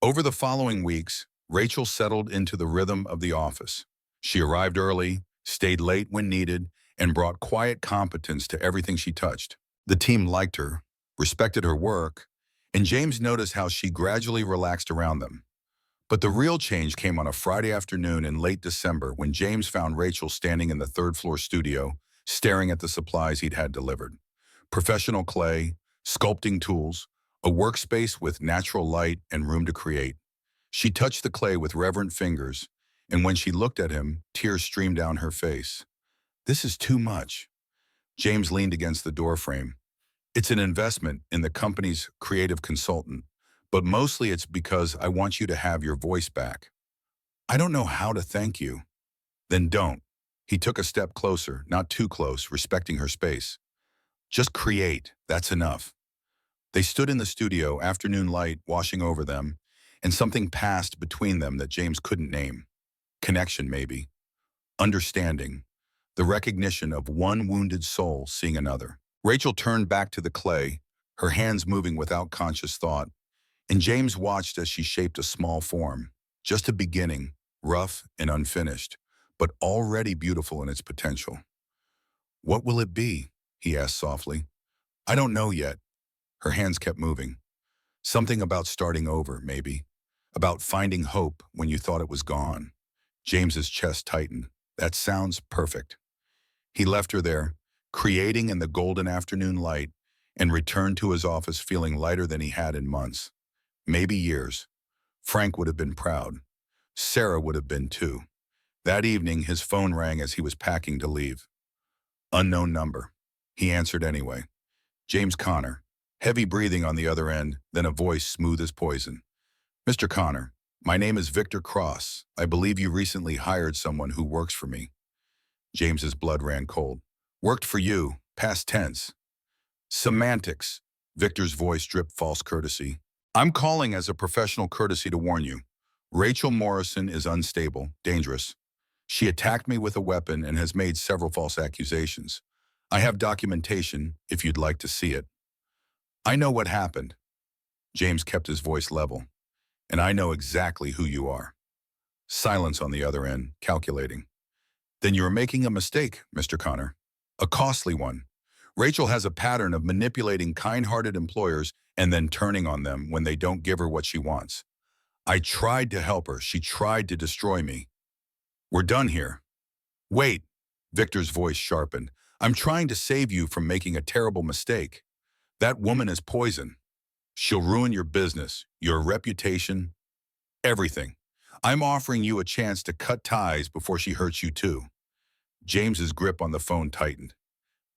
Over the following weeks, Rachel settled into the rhythm of the office. She arrived early, stayed late when needed, and brought quiet competence to everything she touched. The team liked her, respected her work, and James noticed how she gradually relaxed around them. But the real change came on a Friday afternoon in late December when James found Rachel standing in the third-floor studio, staring at the supplies he'd had delivered. Professional clay, sculpting tools, a workspace with natural light and room to create. She touched the clay with reverent fingers, and when she looked at him, tears streamed down her face. This is too much. James leaned against the doorframe. It's an investment in the company's creative consultant, but mostly it's because I want you to have your voice back. I don't know how to thank you. Then don't. He took a step closer, not too close, respecting her space. Just create, that's enough. They stood in the studio, afternoon light washing over them, and something passed between them that James couldn't name. Connection, maybe. Understanding. The recognition of one wounded soul seeing another. Rachel turned back to the clay, her hands moving without conscious thought, and James watched as she shaped a small form. Just a beginning, rough and unfinished, but already beautiful in its potential. What will it be? He asked softly. I don't know yet. Her hands kept moving. Something about starting over, maybe. About finding hope when you thought it was gone. James's chest tightened. That sounds perfect. He left her there, creating in the golden afternoon light, and returned to his office feeling lighter than he had in months. maybe years. Frank would have been proud. Sarah would have been too. That evening, his phone rang as he was packing to leave. Unknown number. He answered anyway. James Connor. Heavy breathing on the other end, then a voice smooth as poison. Mr. Connor, my name is Victor Cross. I believe you recently hired someone who works for me. James's blood ran cold. Worked for you, past tense. Semantics. Victor's voice dripped false courtesy. I'm calling as a professional courtesy to warn you. Rachel Morrison is unstable, dangerous. She attacked me with a weapon and has made several false accusations. I have documentation, if you'd like to see it. I know what happened. James kept his voice level. And I know exactly who you are. Silence on the other end, calculating. Then you're making a mistake, Mr. Connor. A costly one. Rachel has a pattern of manipulating kind-hearted employers and then turning on them when they don't give her what she wants. I tried to help her. She tried to destroy me. We're done here. Wait, Victor's voice sharpened. I'm trying to save you from making a terrible mistake. That woman is poison. She'll ruin your business, your reputation, everything. I'm offering you a chance to cut ties before she hurts you too. James's grip on the phone tightened.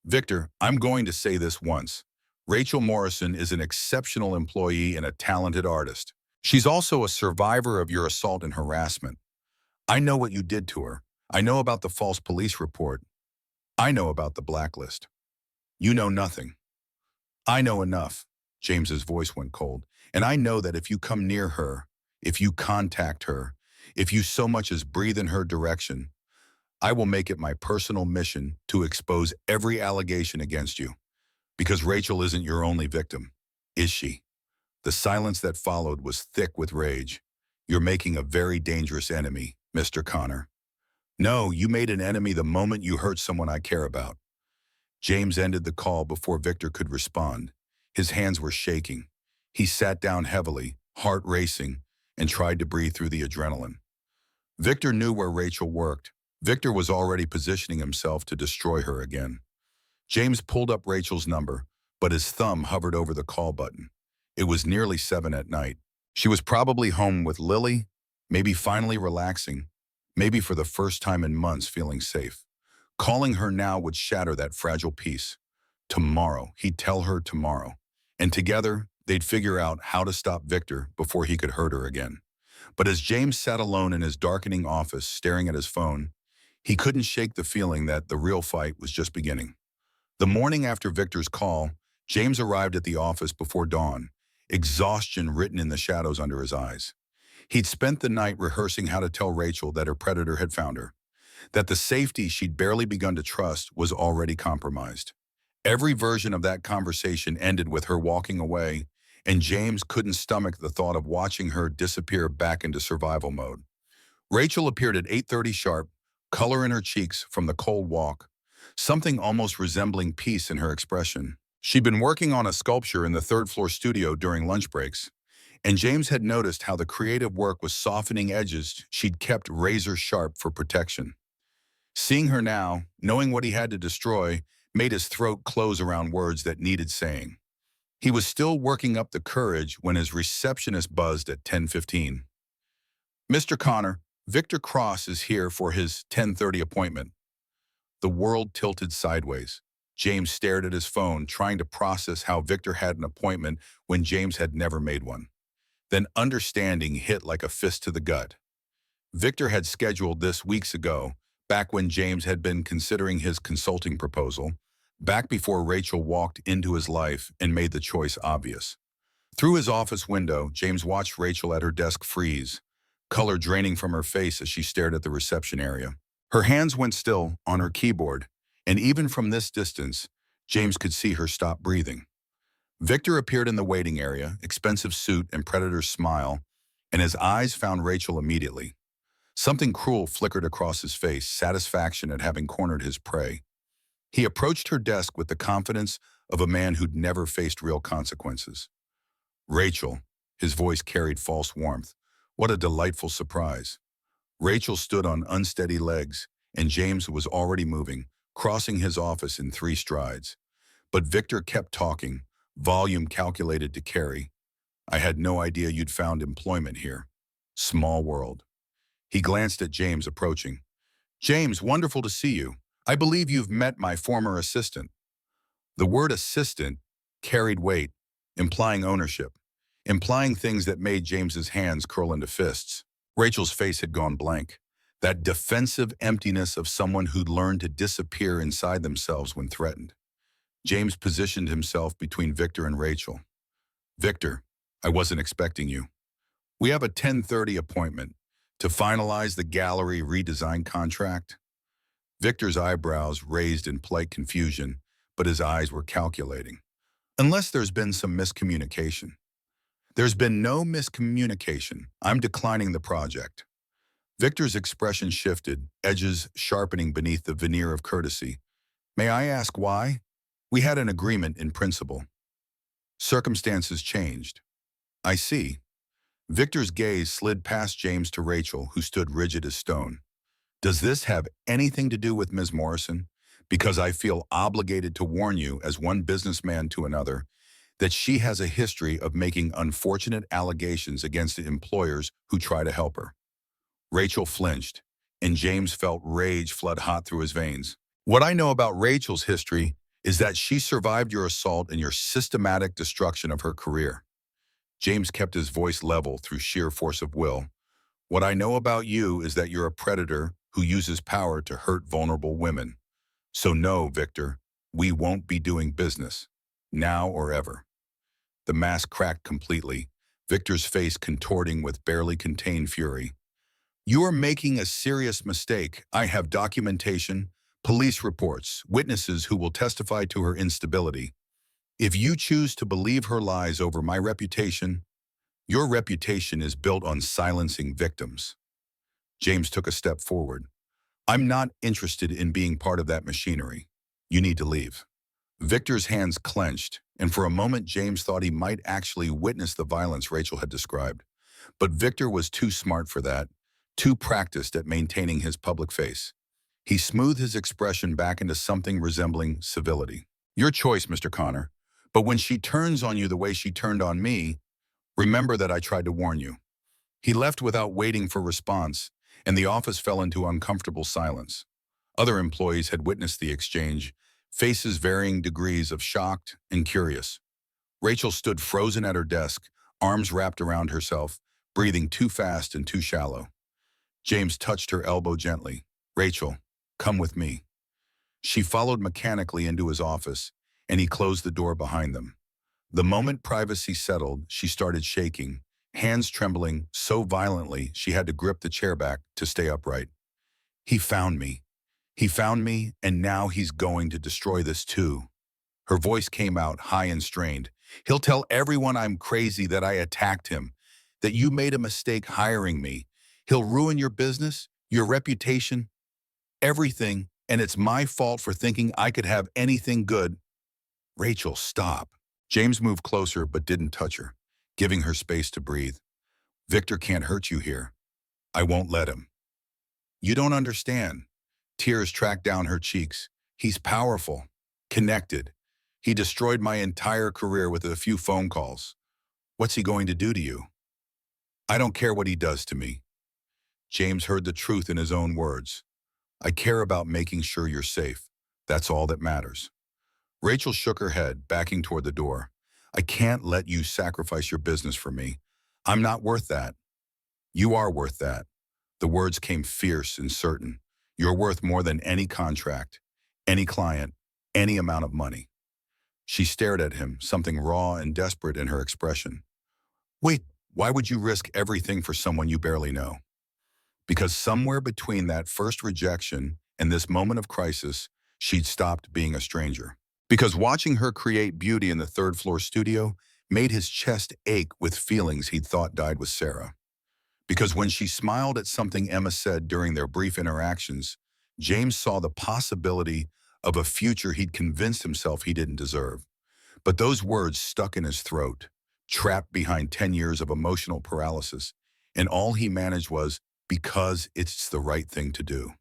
Victor, I'm going to say this once. Rachel Morrison is an exceptional employee and a talented artist. She's also a survivor of your assault and harassment. I know what you did to her. I know about the false police report. I know about the blacklist. You know nothing. I know enough. James's voice went cold. And I know that if you come near her, if you contact her, if you so much as breathe in her direction, I will make it my personal mission to expose every allegation against you. Because Rachel isn't your only victim, is she? The silence that followed was thick with rage. You're making a very dangerous enemy, Mr. Connor. No, you made an enemy the moment you hurt someone I care about. James ended the call before Victor could respond. His hands were shaking. He sat down heavily, heart racing, and tried to breathe through the adrenaline. Victor knew where Rachel worked. Victor was already positioning himself to destroy her again. James pulled up Rachel's number, but his thumb hovered over the call button. It was nearly 7 at night. She was probably home with Lily, maybe finally relaxing, maybe for the first time in months feeling safe. Calling her now would shatter that fragile peace. Tomorrow, he'd tell her tomorrow. And together, they'd figure out how to stop Victor before he could hurt her again. But as James sat alone in his darkening office staring at his phone, he couldn't shake the feeling that the real fight was just beginning. The morning after Victor's call, James arrived at the office before dawn, exhaustion written in the shadows under his eyes. He'd spent the night rehearsing how to tell Rachel that her predator had found her, that the safety she'd barely begun to trust was already compromised. Every version of that conversation ended with her walking away, and James couldn't stomach the thought of watching her disappear back into survival mode. Rachel appeared at 8:30 sharp, color in her cheeks from the cold walk, something almost resembling peace in her expression. She'd been working on a sculpture in the third-floor studio during lunch breaks, and James had noticed how the creative work was softening edges she'd kept razor-sharp for protection. Seeing her now, knowing what he had to destroy, made his throat close around words that needed saying. He was still working up the courage when his receptionist buzzed at 10:15. Mr. Connor, Victor Cross is here for his 10:30 appointment. The world tilted sideways. James stared at his phone, trying to process how Victor had an appointment when James had never made one. Then understanding hit like a fist to the gut. Victor had scheduled this weeks ago, back when James had been considering his consulting proposal, back before Rachel walked into his life and made the choice obvious. Through his office window, James watched Rachel at her desk freeze, color draining from her face as she stared at the reception area. Her hands went still on her keyboard, and even from this distance, James could see her stop breathing. Victor appeared in the waiting area, expensive suit and predator's smile, and his eyes found Rachel immediately. Something cruel flickered across his face, satisfaction at having cornered his prey. He approached her desk with the confidence of a man who'd never faced real consequences. Rachel, his voice carried false warmth. What a delightful surprise. Rachel stood on unsteady legs, and James was already moving, crossing his office in 3 strides. But Victor kept talking, volume calculated to carry. I had no idea you'd found employment here. Small world. He glanced at James approaching. James, wonderful to see you. I believe you've met my former assistant. The word assistant carried weight, implying ownership, implying things that made James's hands curl into fists. Rachel's face had gone blank. That defensive emptiness of someone who'd learned to disappear inside themselves when threatened. James positioned himself between Victor and Rachel. Victor, I wasn't expecting you. We have a 10:30 appointment to finalize the gallery redesign contract. Victor's eyebrows raised in polite confusion, but his eyes were calculating. Unless there's been some miscommunication. There's been no miscommunication. I'm declining the project. Victor's expression shifted, edges sharpening beneath the veneer of courtesy. May I ask why? We had an agreement in principle. Circumstances changed. I see. Victor's gaze slid past James to Rachel, who stood rigid as stone. Does this have anything to do with Ms. Morrison? Because I feel obligated to warn you, as one businessman to another, that she has a history of making unfortunate allegations against employers who try to help her. Rachel flinched, and James felt rage flood hot through his veins. What I know about Rachel's history is that she survived your assault and your systematic destruction of her career. James kept his voice level through sheer force of will. What I know about you is that you're a predator who uses power to hurt vulnerable women. So no, Victor, we won't be doing business, now or ever. The mask cracked completely, Victor's face contorting with barely contained fury. You are making a serious mistake. I have documentation, police reports, witnesses who will testify to her instability. If you choose to believe her lies over my reputation, your reputation is built on silencing victims. James took a step forward. I'm not interested in being part of that machinery. You need to leave. Victor's hands clenched, and for a moment James thought he might actually witness the violence Rachel had described. But Victor was too smart for that, too practiced at maintaining his public face. He smoothed his expression back into something resembling civility. Your choice, Mr. Connor. But when she turns on you the way she turned on me, remember that I tried to warn you. He left without waiting for response, and the office fell into uncomfortable silence. Other employees had witnessed the exchange, faces varying degrees of shocked and curious. Rachel stood frozen at her desk, arms wrapped around herself, breathing too fast and too shallow. James touched her elbow gently. Rachel, come with me. She followed mechanically into his office, and he closed the door behind them. The moment privacy settled, she started shaking, hands trembling so violently she had to grip the chair back to stay upright. He found me. He found me, and now he's going to destroy this too. Her voice came out high and strained. He'll tell everyone I'm crazy, that I attacked him, that you made a mistake hiring me. He'll ruin your business, your reputation, everything, and it's my fault for thinking I could have anything good. Rachel, stop. James moved closer but didn't touch her, giving her space to breathe. Victor can't hurt you here. I won't let him. You don't understand. Tears tracked down her cheeks. He's powerful, connected. He destroyed my entire career with a few phone calls. What's he going to do to you? I don't care what he does to me. James heard the truth in his own words. I care about making sure you're safe. That's all that matters. Rachel shook her head, backing toward the door. I can't let you sacrifice your business for me. I'm not worth that. You are worth that. The words came fierce and certain. You're worth more than any contract, any client, any amount of money. She stared at him, something raw and desperate in her expression. Wait, why would you risk everything for someone you barely know? Because somewhere between that first rejection and this moment of crisis, she'd stopped being a stranger. Because watching her create beauty in the third-floor studio made his chest ache with feelings he'd thought died with Sarah. Because when she smiled at something Emma said during their brief interactions, James saw the possibility of a future he'd convinced himself he didn't deserve. But those words stuck in his throat, trapped behind 10 years of emotional paralysis, and all he managed was, because it's the right thing to do.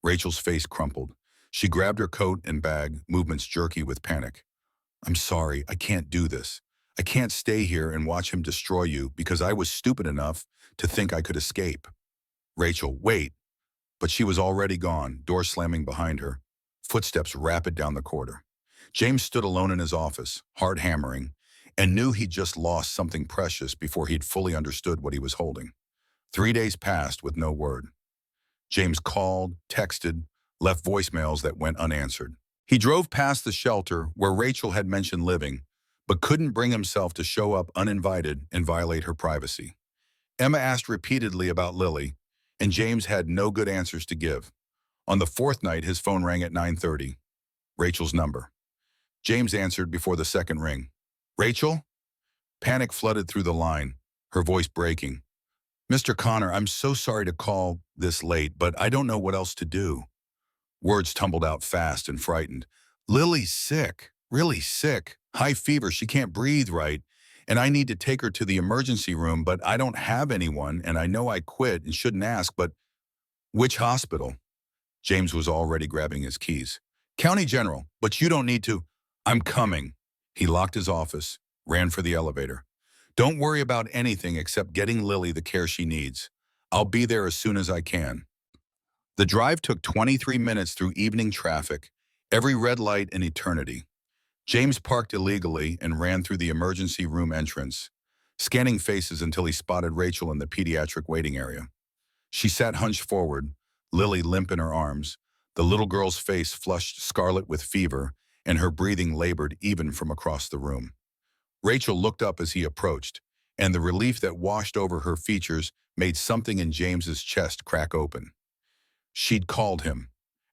Rachel's face crumpled. She grabbed her coat and bag, movements jerky with panic. I'm sorry, I can't do this. I can't stay here and watch him destroy you because I was stupid enough to think I could escape. Rachel, wait. But she was already gone, door slamming behind her, footsteps rapid down the corridor. James stood alone in his office, heart hammering, and knew he'd just lost something precious before he'd fully understood what he was holding. 3 days passed with no word. James called, texted, left voicemails that went unanswered. He drove past the shelter where Rachel had mentioned living, but couldn't bring himself to show up uninvited and violate her privacy. Emma asked repeatedly about Lily, and James had no good answers to give. On the fourth night, his phone rang at 9:30. Rachel's number. James answered before the second ring. Rachel? Panic flooded through the line, her voice breaking. Mr. Connor, I'm so sorry to call this late, but I don't know what else to do. Words tumbled out fast and frightened. Lily's sick, really sick. High fever, she can't breathe right. And I need to take her to the emergency room, but I don't have anyone, and I know I quit and shouldn't ask, but which hospital? James was already grabbing his keys. County General, but you don't need to. I'm coming. He locked his office, ran for the elevator. Don't worry about anything except getting Lily the care she needs. I'll be there as soon as I can. The drive took 23 minutes through evening traffic, every red light an eternity. James parked illegally and ran through the emergency room entrance, scanning faces until he spotted Rachel in the pediatric waiting area. She sat hunched forward, Lily limp in her arms, the little girl's face flushed scarlet with fever, and her breathing labored even from across the room. Rachel looked up as he approached, and the relief that washed over her features made something in James's chest crack open. She'd called him.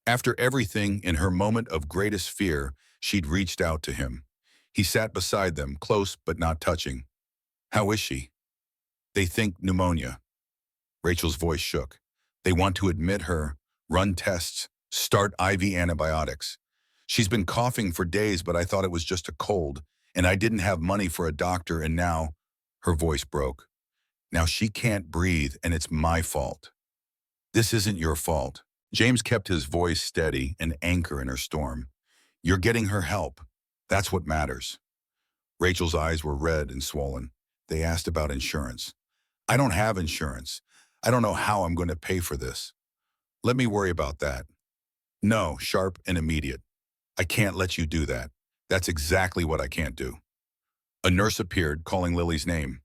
After everything, in her moment of greatest fear, she'd reached out to him. He sat beside them, close but not touching. How is she? They think pneumonia. Rachel's voice shook. They want to admit her, run tests, start IV antibiotics. She's been coughing for days, but I thought it was just a cold, and I didn't have money for a doctor, and now, her voice broke. Now she can't breathe, and it's my fault. This isn't your fault. James kept his voice steady, an anchor in her storm. You're getting her help. That's what matters. Rachel's eyes were red and swollen. They asked about insurance. I don't have insurance. I don't know how I'm going to pay for this. Let me worry about that. No, sharp and immediate. I can't let you do that. That's exactly what I can't do. A nurse appeared, calling Lily's name.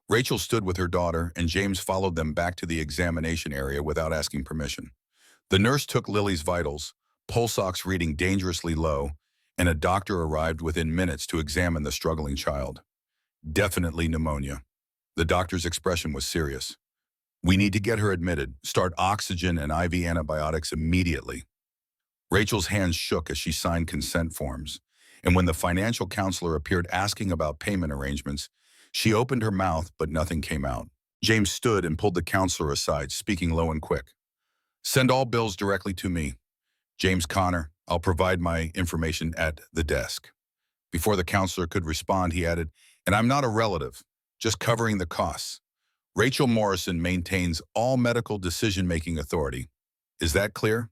Rachel stood with her daughter, and James followed them back to the examination area without asking permission. The nurse took Lily's vitals, pulse ox reading dangerously low, and a doctor arrived within minutes to examine the struggling child. Definitely pneumonia. The doctor's expression was serious. We need to get her admitted, start oxygen and IV antibiotics immediately. Rachel's hands shook as she signed consent forms, and when the financial counselor appeared asking about payment arrangements, she opened her mouth, but nothing came out. James stood and pulled the counselor aside, speaking low and quick. Send all bills directly to me. James Connor, I'll provide my information at the desk. Before the counselor could respond, he added, and I'm not a relative, just covering the costs. Rachel Morrison maintains all medical decision-making authority. Is that clear?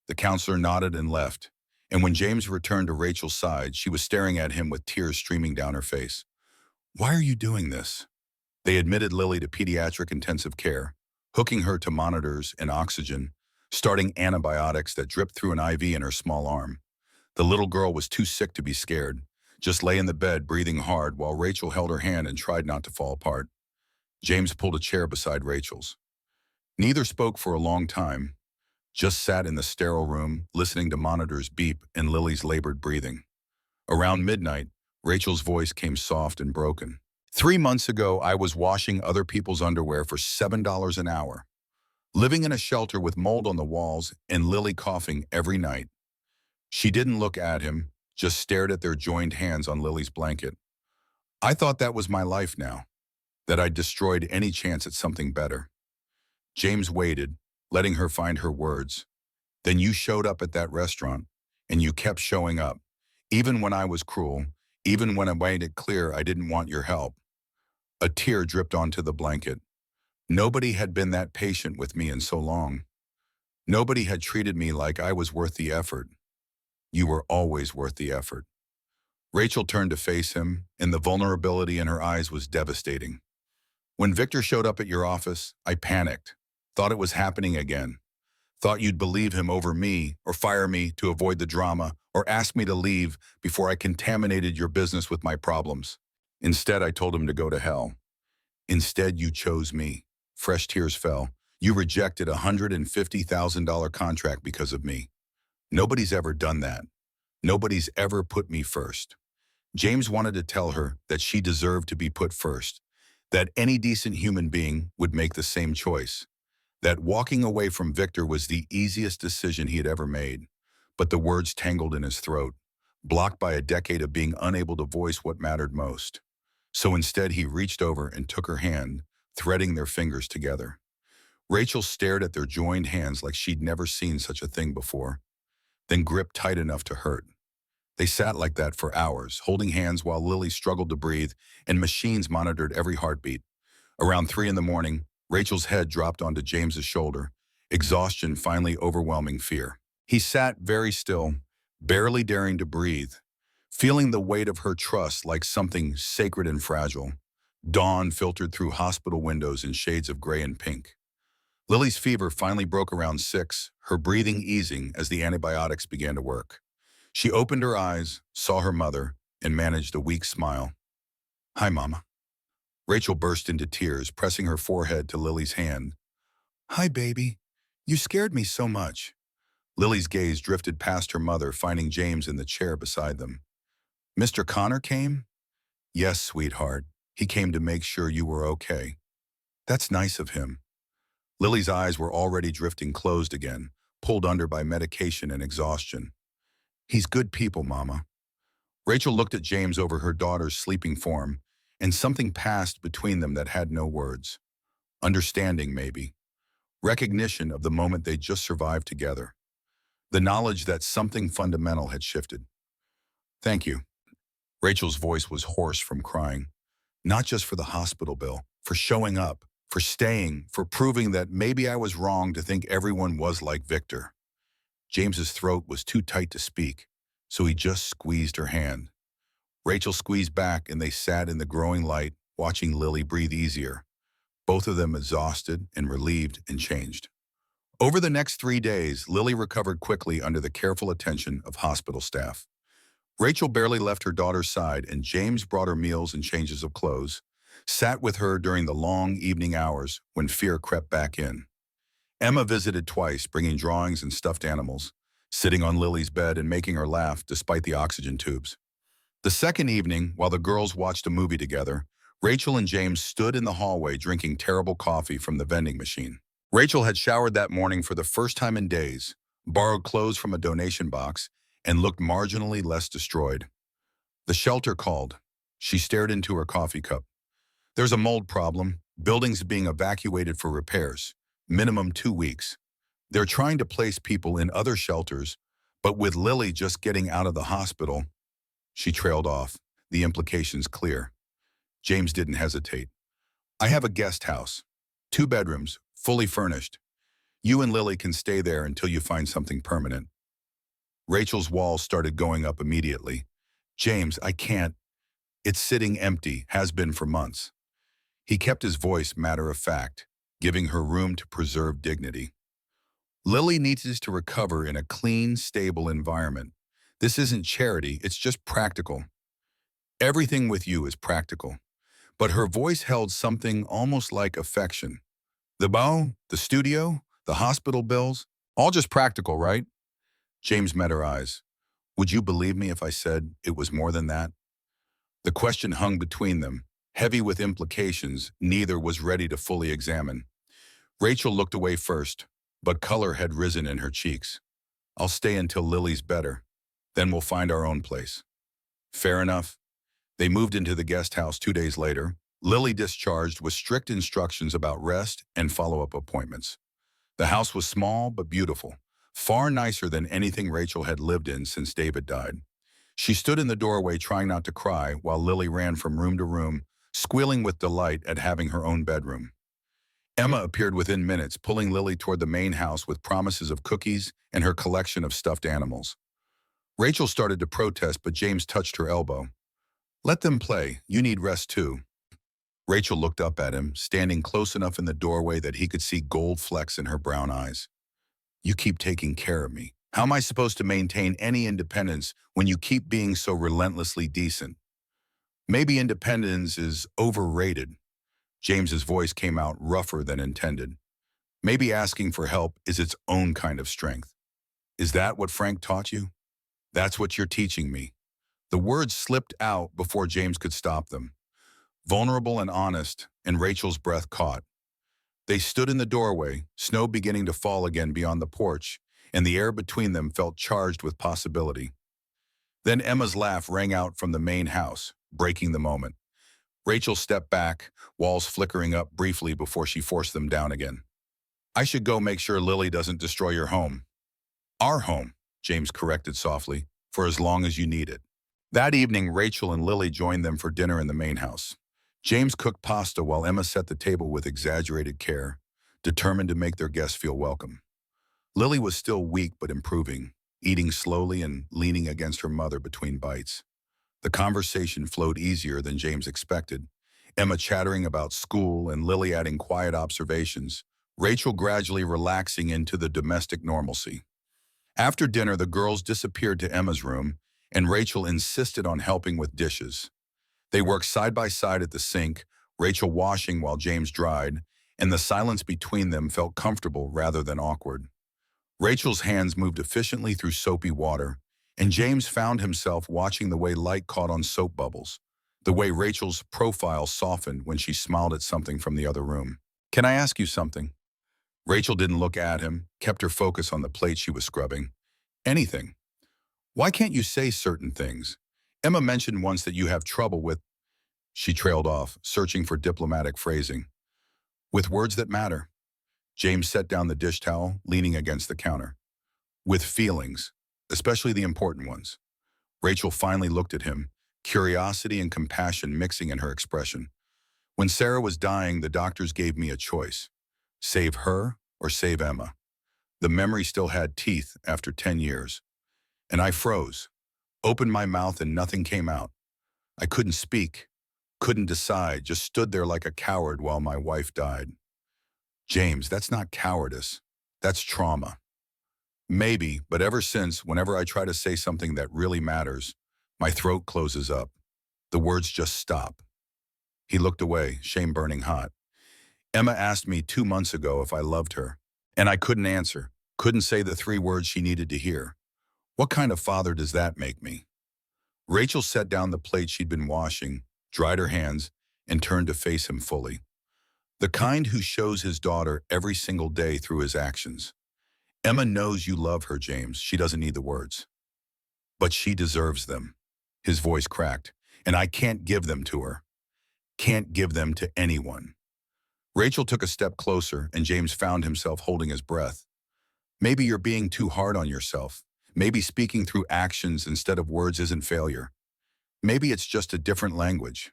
The counselor nodded and left, and when James returned to Rachel's side, she was staring at him with tears streaming down her face. Why are you doing this? They admitted Lily to pediatric intensive care, hooking her to monitors and oxygen, starting antibiotics that dripped through an IV in her small arm. The little girl was too sick to be scared, just lay in the bed breathing hard while Rachel held her hand and tried not to fall apart. James pulled a chair beside Rachel's. Neither spoke for a long time, just sat in the sterile room, listening to monitors beep and Lily's labored breathing. Around midnight, Rachel's voice came soft and broken. 3 months ago, I was washing other people's underwear for $7 an hour, living in a shelter with mold on the walls and Lily coughing every night. She didn't look at him, just stared at their joined hands on Lily's blanket. I thought that was my life now, that I'd destroyed any chance at something better. James waited, letting her find her words. Then you showed up at that restaurant, and you kept showing up, even when I was cruel, even when I made it clear I didn't want your help. A tear dripped onto the blanket. Nobody had been that patient with me in so long. Nobody had treated me like I was worth the effort. You were always worth the effort. Rachel turned to face him, and the vulnerability in her eyes was devastating. When Victor showed up at your office, I panicked. Thought it was happening again. Thought you'd believe him over me, or fire me to avoid the drama, or ask me to leave before I contaminated your business with my problems. Instead, I told him to go to hell. Instead, you chose me. Fresh tears fell. You rejected a $150,000 contract because of me. Nobody's ever done that. Nobody's ever put me first. James wanted to tell her that she deserved to be put first, that any decent human being would make the same choice, that walking away from Victor was the easiest decision he had ever made. But the words tangled in his throat, blocked by a decade of being unable to voice what mattered most. So instead, he reached over and took her hand, threading their fingers together. Rachel stared at their joined hands like she'd never seen such a thing before, then gripped tight enough to hurt. They sat like that for hours, holding hands while Lily struggled to breathe and machines monitored every heartbeat. Around 3 in the morning, Rachel's head dropped onto James's shoulder, exhaustion finally overwhelming fear. He sat very still, barely daring to breathe, feeling the weight of her trust like something sacred and fragile. Dawn filtered through hospital windows in shades of gray and pink. Lily's fever finally broke around 6, her breathing easing as the antibiotics began to work. She opened her eyes, saw her mother, and managed a weak smile. "Hi, Mama." Rachel burst into tears, pressing her forehead to Lily's hand. "Hi, baby. You scared me so much." Lily's gaze drifted past her mother, finding James in the chair beside them. "Mr. Connor came?" "Yes, sweetheart. He came to make sure you were okay." "That's nice of him." Lily's eyes were already drifting closed again, pulled under by medication and exhaustion. "He's good people, Mama." Rachel looked at James over her daughter's sleeping form, and something passed between them that had no words. Understanding, maybe. Recognition of the moment they'd just survived together. The knowledge that something fundamental had shifted. "Thank you." Rachel's voice was hoarse from crying. "Not just for the hospital bill, for showing up, for staying, for proving that maybe I was wrong to think everyone was like Victor." James's throat was too tight to speak, so he just squeezed her hand. Rachel squeezed back, and they sat in the growing light, watching Lily breathe easier, both of them exhausted and relieved and changed. Over the next 3 days, Lily recovered quickly under the careful attention of hospital staff. Rachel barely left her daughter's side, and James brought her meals and changes of clothes, sat with her during the long evening hours when fear crept back in. Emma visited twice, bringing drawings and stuffed animals, sitting on Lily's bed and making her laugh despite the oxygen tubes. The second evening, while the girls watched a movie together, Rachel and James stood in the hallway drinking terrible coffee from the vending machine. Rachel had showered that morning for the first time in days, borrowed clothes from a donation box, and looked marginally less destroyed. The shelter called. She stared into her coffee cup. "There's a mold problem. Buildings being evacuated for repairs. Minimum 2 weeks. They're trying to place people in other shelters, but with Lily just getting out of the hospital." She trailed off, the implications clear. James didn't hesitate. "I have a guest house. 2 bedrooms, fully furnished. You and Lily can stay there until you find something permanent." Rachel's walls started going up immediately. "James, I can't. It's sitting empty, has been for months." He kept his voice matter of fact, giving her room to preserve dignity. "Lily needs to recover in a clean, stable environment. This isn't charity, it's just practical. Everything with you is practical." But her voice held something almost like affection. "The bow, the studio, the hospital bills, all just practical, right?" James met her eyes. "Would you believe me if I said it was more than that?" The question hung between them, heavy with implications neither was ready to fully examine. Rachel looked away first, but color had risen in her cheeks. "I'll stay until Lily's better. Then we'll find our own place." Fair enough. They moved into the guest house 2 days later, Lily discharged with strict instructions about rest and follow-up appointments. The house was small but beautiful, far nicer than anything Rachel had lived in since David died. She stood in the doorway trying not to cry while Lily ran from room to room, squealing with delight at having her own bedroom. Emma appeared within minutes, pulling Lily toward the main house with promises of cookies and her collection of stuffed animals. Rachel started to protest, but James touched her elbow. Let them play. You need rest too. Rachel looked up at him, standing close enough in the doorway that he could see gold flecks in her brown eyes. You keep taking care of me. How am I supposed to maintain any independence when you keep being so relentlessly decent? Maybe independence is overrated. James's voice came out rougher than intended. Maybe asking for help is its own kind of strength. Is that what Frank taught you? That's what you're teaching me. The words slipped out before James could stop them. Vulnerable and honest, and Rachel's breath caught. They stood in the doorway, snow beginning to fall again beyond the porch, and the air between them felt charged with possibility. Then Emma's laugh rang out from the main house, breaking the moment. Rachel stepped back, walls flickering up briefly before she forced them down again. I should go make sure Lily doesn't destroy your home. Our home, James corrected softly, for as long as you need it. That evening, Rachel and Lily joined them for dinner in the main house. James cooked pasta while Emma set the table with exaggerated care, determined to make their guests feel welcome. Lily was still weak but improving, eating slowly and leaning against her mother between bites. The conversation flowed easier than James expected, Emma chattering about school and Lily adding quiet observations, Rachel gradually relaxing into the domestic normalcy. After dinner, the girls disappeared to Emma's room, and Rachel insisted on helping with dishes. They worked side by side at the sink, Rachel washing while James dried, and the silence between them felt comfortable rather than awkward. Rachel's hands moved efficiently through soapy water, and James found himself watching the way light caught on soap bubbles, the way Rachel's profile softened when she smiled at something from the other room. Can I ask you something? Rachel didn't look at him, kept her focus on the plate she was scrubbing. Anything. Why can't you say certain things? Emma mentioned once that you have trouble with... She trailed off, searching for diplomatic phrasing. With words that matter. James set down the dish towel, leaning against the counter. With feelings, especially the important ones. Rachel finally looked at him, curiosity and compassion mixing in her expression. When Sarah was dying, the doctors gave me a choice. Save her or save Emma. The memory still had teeth after 10 years. And I froze, opened my mouth and nothing came out. I couldn't speak, couldn't decide, just stood there like a coward while my wife died. James, that's not cowardice. That's trauma. Maybe, but ever since, whenever I try to say something that really matters, my throat closes up. The words just stop. He looked away, shame burning hot. Emma asked me 2 months ago if I loved her, and I couldn't answer, couldn't say the 3 words she needed to hear. What kind of father does that make me? Rachel set down the plate she'd been washing, dried her hands, and turned to face him fully. The kind who shows his daughter every single day through his actions. Emma knows you love her, James. She doesn't need the words. But she deserves them. His voice cracked. And I can't give them to her. Can't give them to anyone. Rachel took a step closer, and James found himself holding his breath. Maybe you're being too hard on yourself. Maybe speaking through actions instead of words isn't failure. Maybe it's just a different language.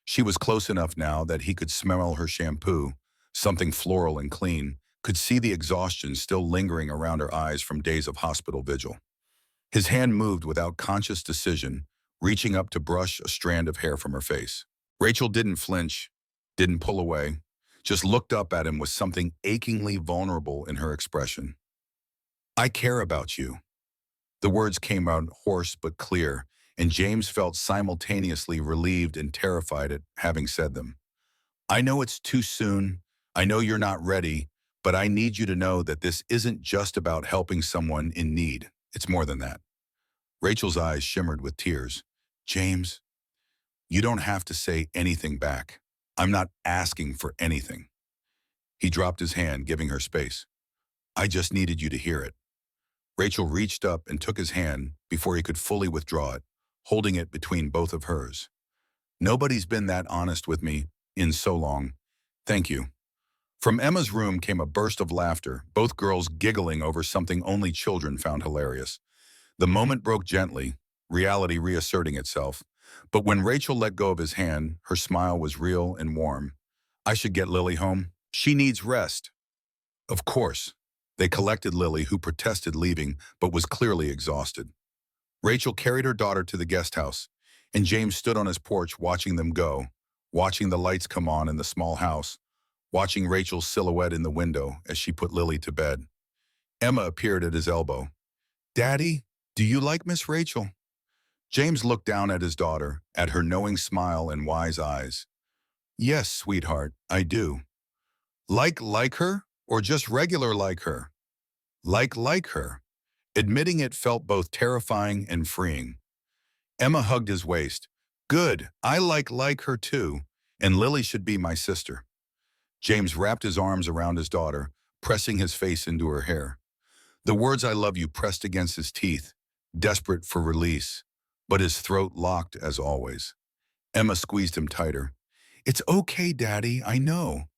She was close enough now that he could smell her shampoo, something floral and clean, could see the exhaustion still lingering around her eyes from days of hospital vigil. His hand moved without conscious decision, reaching up to brush a strand of hair from her face. Rachel didn't flinch, didn't pull away, just looked up at him with something achingly vulnerable in her expression. I care about you. The words came out hoarse but clear, and James felt simultaneously relieved and terrified at having said them. I know it's too soon. I know you're not ready, but I need you to know that this isn't just about helping someone in need. It's more than that. Rachel's eyes shimmered with tears. James, you don't have to say anything back. I'm not asking for anything. He dropped his hand, giving her space. I just needed you to hear it. Rachel reached up and took his hand before he could fully withdraw it, holding it between both of hers. Nobody's been that honest with me in so long. Thank you. From Emma's room came a burst of laughter, both girls giggling over something only children found hilarious. The moment broke gently, reality reasserting itself. But when Rachel let go of his hand, her smile was real and warm. I should get Lily home. She needs rest. Of course. They collected Lily, who protested leaving, but was clearly exhausted. Rachel carried her daughter to the guest house, and James stood on his porch watching them go, watching the lights come on in the small house, watching Rachel's silhouette in the window as she put Lily to bed. Emma appeared at his elbow. "Daddy, do you like Miss Rachel?" James looked down at his daughter, at her knowing smile and wise eyes. "Yes, sweetheart, I do." Like her, or just regular like her? Like her. Admitting it felt both terrifying and freeing. Emma hugged his waist. "Good, I like her too, and Lily should be my sister." James wrapped his arms around his daughter, pressing his face into her hair. The words "I love you" pressed against his teeth, desperate for release, but his throat locked as always. Emma squeezed him tighter. "It's okay, Daddy, I know."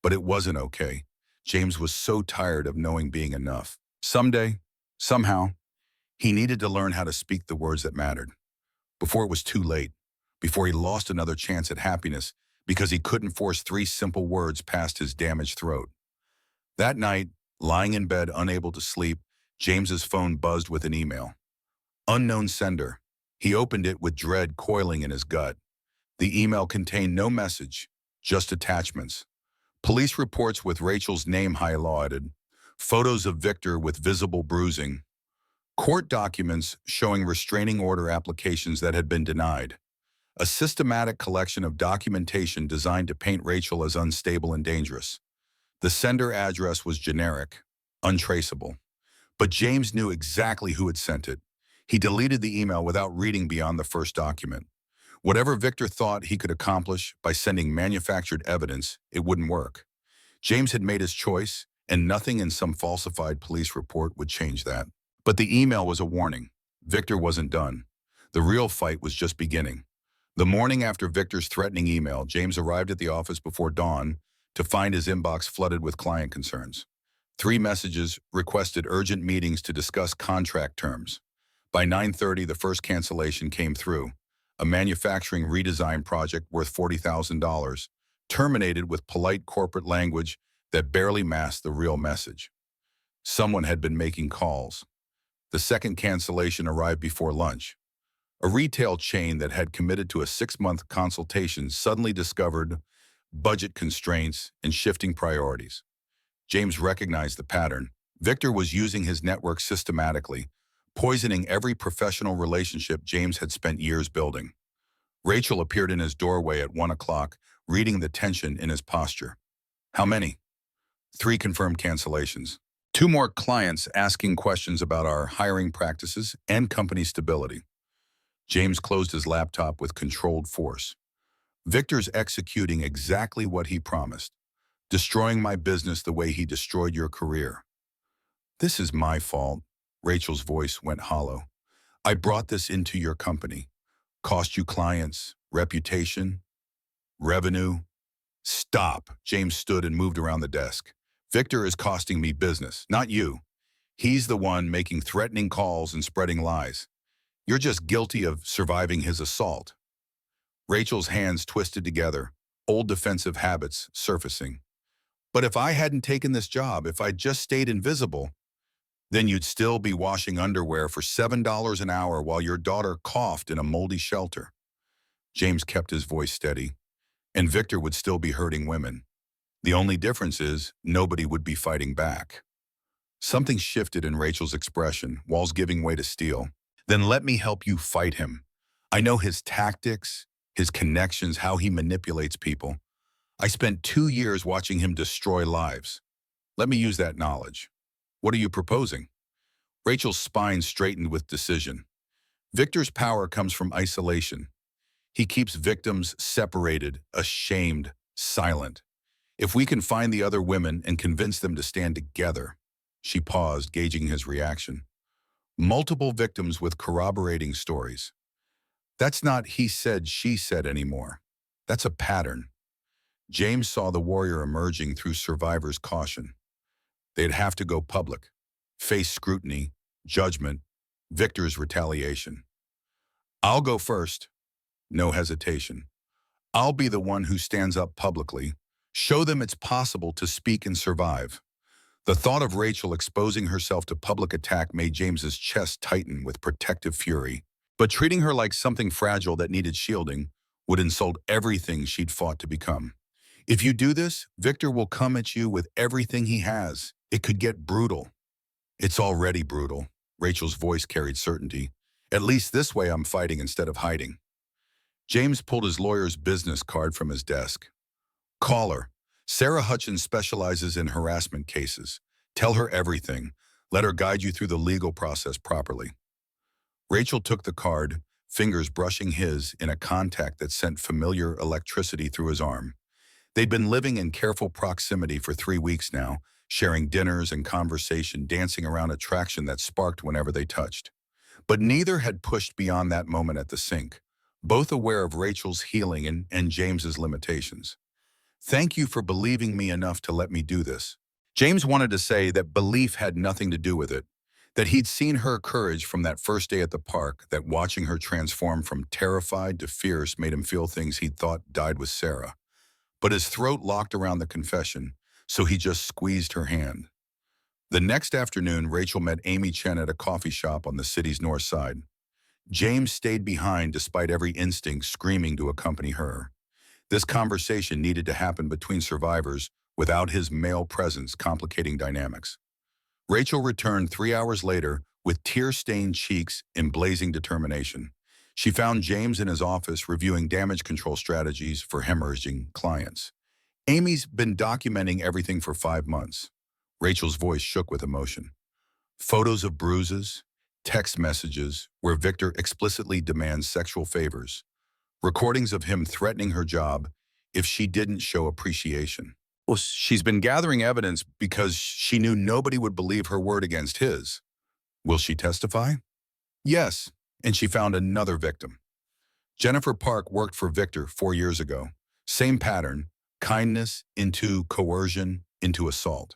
But it wasn't okay. James was so tired of knowing being enough. Someday, somehow, he needed to learn how to speak the words that mattered. Before it was too late, before he lost another chance at happiness because he couldn't force three simple words past his damaged throat. That night, lying in bed unable to sleep, James's phone buzzed with an email. Unknown sender. He opened it with dread coiling in his gut. The email contained no message, just attachments. Police reports with Rachel's name highlighted, photos of Victor with visible bruising, court documents showing restraining order applications that had been denied, a systematic collection of documentation designed to paint Rachel as unstable and dangerous. The sender address was generic, untraceable, but James knew exactly who had sent it. He deleted the email without reading beyond the first document. Whatever Victor thought he could accomplish by sending manufactured evidence, it wouldn't work. James had made his choice, and nothing in some falsified police report would change that. But the email was a warning. Victor wasn't done. The real fight was just beginning. The morning after Victor's threatening email, James arrived at the office before dawn to find his inbox flooded with client concerns. 3 messages requested urgent meetings to discuss contract terms. By 9:30, the first cancellation came through. A manufacturing redesign project worth $40,000, terminated with polite corporate language that barely masked the real message. Someone had been making calls. The second cancellation arrived before lunch. A retail chain that had committed to a 6-month consultation suddenly discovered budget constraints and shifting priorities. James recognized the pattern. Victor was using his network systematically, poisoning every professional relationship James had spent years building. Rachel appeared in his doorway at 1 o'clock, reading the tension in his posture. "How many?" 3 confirmed cancellations. 2 more clients asking questions about our hiring practices and company stability. James closed his laptop with controlled force. "Victor's executing exactly what he promised, destroying my business the way he destroyed your career." "This is my fault." Rachel's voice went hollow. "I brought this into your company. Cost you clients, reputation, revenue." "Stop." James stood and moved around the desk. "Victor is costing me business, not you. He's the one making threatening calls and spreading lies. You're just guilty of surviving his assault." Rachel's hands twisted together, old defensive habits surfacing. "But if I hadn't taken this job, if I'd just stayed invisible, then you'd still be washing underwear for $7 an hour while your daughter coughed in a moldy shelter." James kept his voice steady. "And Victor would still be hurting women. The only difference is nobody would be fighting back." Something shifted in Rachel's expression, walls giving way to steel. "Then let me help you fight him. I know his tactics, his connections, how he manipulates people. I spent 2 years watching him destroy lives. Let me use that knowledge. What are you proposing?" Rachel's spine straightened with decision. "Victor's power comes from isolation. He keeps victims separated, ashamed, silent. If we can find the other women and convince them to stand together." She paused, gauging his reaction. "Multiple victims with corroborating stories. That's not he said, she said anymore. That's a pattern." James saw the warrior emerging through survivors' caution. They'd have to go public, face scrutiny, judgment, Victor's retaliation. "I'll go first." No hesitation. "I'll be the one who stands up publicly. Show them it's possible to speak and survive." The thought of Rachel exposing herself to public attack made James's chest tighten with protective fury. But treating her like something fragile that needed shielding would insult everything she'd fought to become. If you do this, Victor will come at you with everything he has. It could get brutal. It's already brutal. Rachel's voice carried certainty. At least this way I'm fighting instead of hiding. James pulled his lawyer's business card from his desk. Call her. Sarah Hutchins specializes in harassment cases. Tell her everything. Let her guide you through the legal process properly. Rachel took the card, fingers brushing his in a contact that sent familiar electricity through his arm. They'd been living in careful proximity for 3 weeks now, sharing dinners and conversation, dancing around attraction that sparked whenever they touched. But neither had pushed beyond that moment at the sink, both aware of Rachel's healing and James's limitations. Thank you for believing me enough to let me do this. James wanted to say that belief had nothing to do with it, that he'd seen her courage from that first day at the park, that watching her transform from terrified to fierce made him feel things he'd thought died with Sarah. But his throat locked around the confession, so he just squeezed her hand. The next afternoon, Rachel met Amy Chen at a coffee shop on the city's north side. James stayed behind despite every instinct screaming to accompany her. This conversation needed to happen between survivors without his male presence complicating dynamics. Rachel returned 3 hours later with tear-stained cheeks and blazing determination. She found James in his office reviewing damage control strategies for hemorrhaging clients. Amy's been documenting everything for 5 months. Rachel's voice shook with emotion. Photos of bruises, text messages where Victor explicitly demands sexual favors, recordings of him threatening her job if she didn't show appreciation. Well, she's been gathering evidence because she knew nobody would believe her word against his. Will she testify? Yes, and she found another victim. Jennifer Park worked for Victor 4 years ago. Same pattern, kindness into coercion into assault.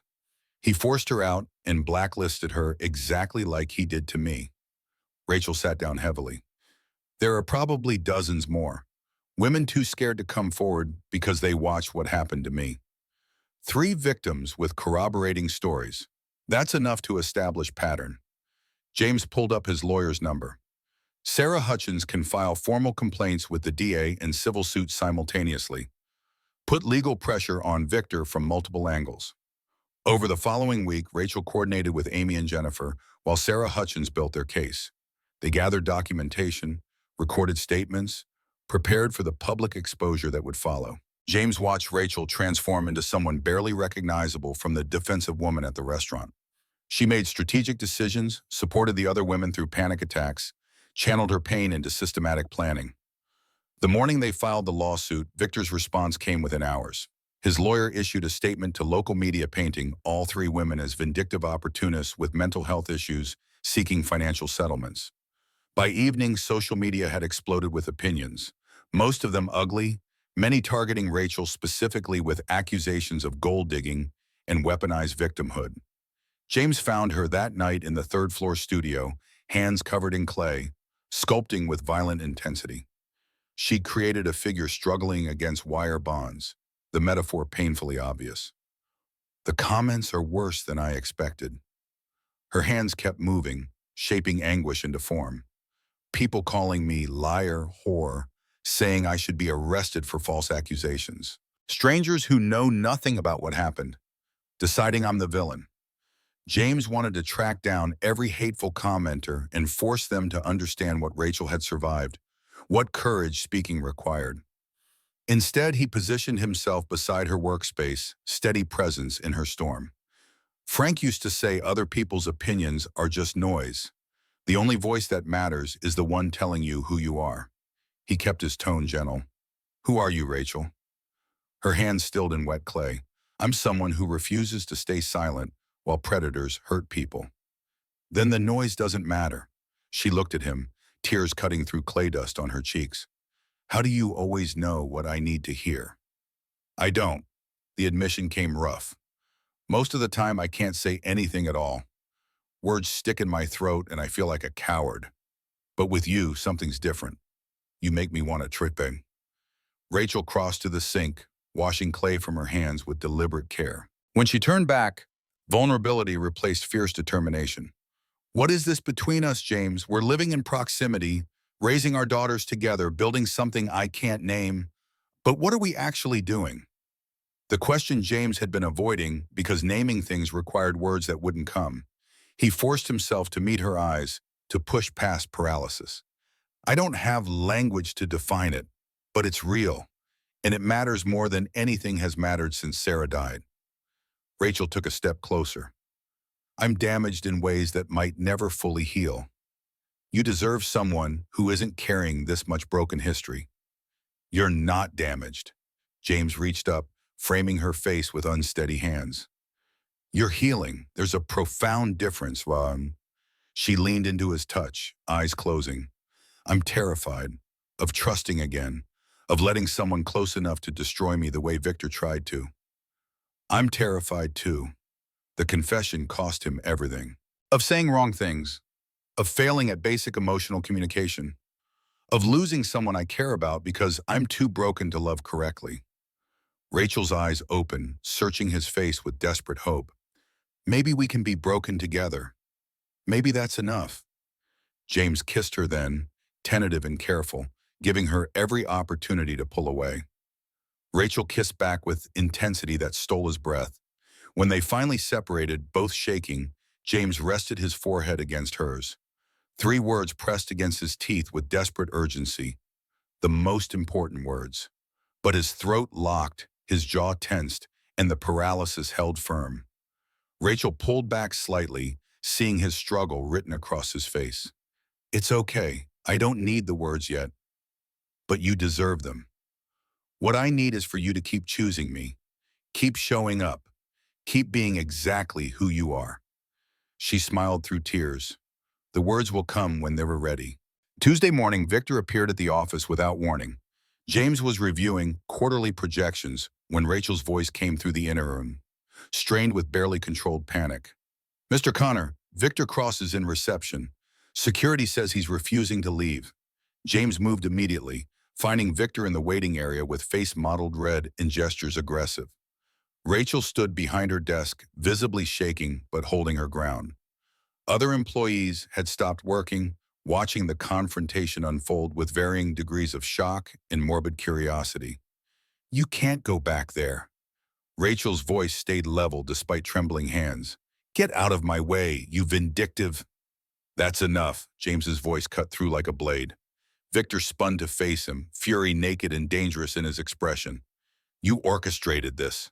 He forced her out and blacklisted her exactly like he did to me. Rachel sat down heavily. There are probably dozens more. Women too scared to come forward because they watched what happened to me. 3 victims with corroborating stories. That's enough to establish pattern. James pulled up his lawyer's number. Sarah Hutchins can file formal complaints with the DA and civil suits simultaneously. Put legal pressure on Victor from multiple angles. Over the following week, Rachel coordinated with Amy and Jennifer while Sarah Hutchins built their case. They gathered documentation, recorded statements, prepared for the public exposure that would follow. James watched Rachel transform into someone barely recognizable from the defensive woman at the restaurant. She made strategic decisions, supported the other women through panic attacks, channeled her pain into systematic planning. The morning they filed the lawsuit, Victor's response came within hours. His lawyer issued a statement to local media painting all 3 women as vindictive opportunists with mental health issues seeking financial settlements. By evening, social media had exploded with opinions, most of them ugly, many targeting Rachel specifically with accusations of gold digging and weaponized victimhood. James found her that night in the 3rd-floor studio, hands covered in clay, sculpting with violent intensity. She created a figure struggling against wire bonds, the metaphor painfully obvious. The comments are worse than I expected. Her hands kept moving, shaping anguish into form. People calling me liar, whore, saying I should be arrested for false accusations. Strangers who know nothing about what happened, deciding I'm the villain. James wanted to track down every hateful commenter and force them to understand what Rachel had survived, what courage speaking required. Instead, he positioned himself beside her workspace, steady presence in her storm. Frank used to say other people's opinions are just noise. The only voice that matters is the one telling you who you are. He kept his tone gentle. Who are you, Rachel? Her hands stilled in wet clay. I'm someone who refuses to stay silent while predators hurt people. Then the noise doesn't matter. She looked at him, tears cutting through clay dust on her cheeks. How do you always know what I need to hear? I don't. The admission came rough. Most of the time I can't say anything at all. Words stick in my throat and I feel like a coward. But with you, something's different. You make me want to trip in. Rachel crossed to the sink, washing clay from her hands with deliberate care. When she turned back, Vulnerability replaced fierce determination. What is this between us, James? We're living in proximity, raising our daughters together, building something I can't name. But what are we actually doing? The question James had been avoiding because naming things required words that wouldn't come. He forced himself to meet her eyes, to push past paralysis. I don't have language to define it, but it's real, and it matters more than anything has mattered since Sarah died. Rachel took a step closer. I'm damaged in ways that might never fully heal. You deserve someone who isn't carrying this much broken history. You're not damaged. James reached up, framing her face with unsteady hands. You're healing. There's a profound difference, Ron. She leaned into his touch, eyes closing. I'm terrified of trusting again, of letting someone close enough to destroy me the way Victor tried to. I'm terrified too. The confession cost him everything. Of saying wrong things, of failing at basic emotional communication, of losing someone I care about because I'm too broken to love correctly. Rachel's eyes open, searching his face with desperate hope. Maybe we can be broken together. Maybe that's enough. James kissed her then, tentative and careful, giving her every opportunity to pull away. Rachel kissed back with intensity that stole his breath. When they finally separated, both shaking, James rested his forehead against hers. 3 words pressed against his teeth with desperate urgency, the most important words. But his throat locked, his jaw tensed, and the paralysis held firm. Rachel pulled back slightly, seeing his struggle written across his face. It's okay. I don't need the words yet, but you deserve them. What I need is for you to keep choosing me, keep showing up, keep being exactly who you are. She smiled through tears. The words will come when they were ready. Tuesday morning, Victor appeared at the office without warning. James was reviewing quarterly projections when Rachel's voice came through the inner room, strained with barely controlled panic. Mr. Connor, Victor Cross is in reception. Security says he's refusing to leave. James moved immediately, finding Victor in the waiting area with face mottled red and gestures aggressive. Rachel stood behind her desk, visibly shaking but holding her ground. Other employees had stopped working, watching the confrontation unfold with varying degrees of shock and morbid curiosity. You can't go back there. Rachel's voice stayed level despite trembling hands. Get out of my way, you vindictive. That's enough, James's voice cut through like a blade. Victor spun to face him, fury naked and dangerous in his expression. You orchestrated this.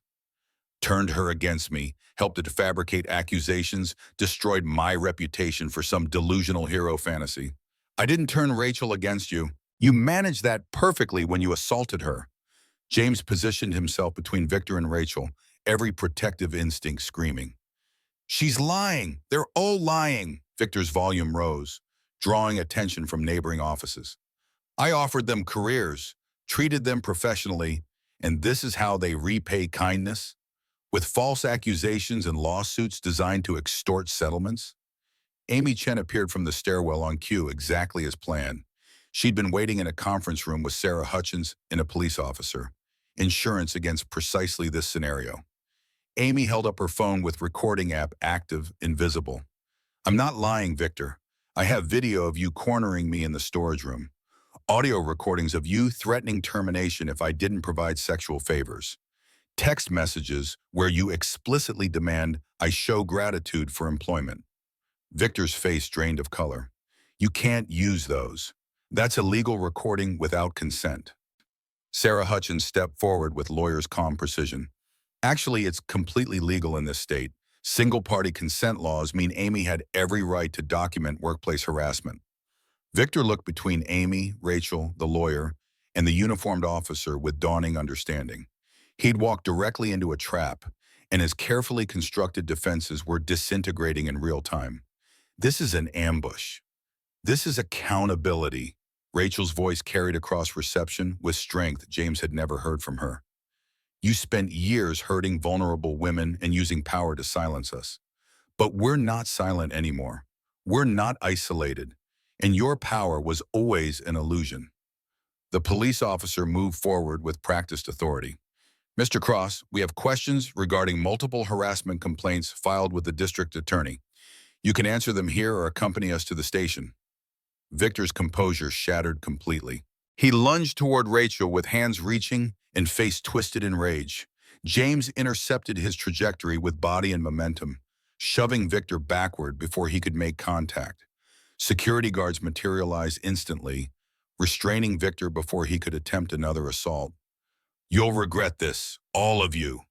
Turned her against me, helped to fabricate accusations, destroyed my reputation for some delusional hero fantasy. I didn't turn Rachel against you. You managed that perfectly when you assaulted her. James positioned himself between Victor and Rachel, every protective instinct screaming. She's lying. They're all lying. Victor's volume rose, drawing attention from neighboring offices. I offered them careers, treated them professionally, and this is how they repay kindness? With false accusations and lawsuits designed to extort settlements? Amy Chen appeared from the stairwell on cue exactly as planned. She'd been waiting in a conference room with Sarah Hutchins and a police officer. Insurance against precisely this scenario. Amy held up her phone with recording app active and visible. I'm not lying, Victor. I have video of you cornering me in the storage room. Audio recordings of you threatening termination if I didn't provide sexual favors. Text messages where you explicitly demand I show gratitude for employment. Victor's face drained of color. You can't use those. That's illegal recording without consent. Sarah Hutchins stepped forward with lawyer's calm precision. Actually, it's completely legal in this state. Single-party consent laws mean Amy had every right to document workplace harassment. Victor looked between Amy, Rachel, the lawyer, and the uniformed officer with dawning understanding. He'd walked directly into a trap, and his carefully constructed defenses were disintegrating in real time. This is an ambush. This is accountability. Rachel's voice carried across reception with strength James had never heard from her. You spent years hurting vulnerable women and using power to silence us. But we're not silent anymore. We're not isolated. And your power was always an illusion. The police officer moved forward with practiced authority. Mr. Cross, we have questions regarding multiple harassment complaints filed with the district attorney. You can answer them here or accompany us to the station. Victor's composure shattered completely. He lunged toward Rachel with hands reaching and face twisted in rage. James intercepted his trajectory with body and momentum, shoving Victor backward before he could make contact. Security guards materialized instantly, restraining Victor before he could attempt another assault. You'll regret this, all of you.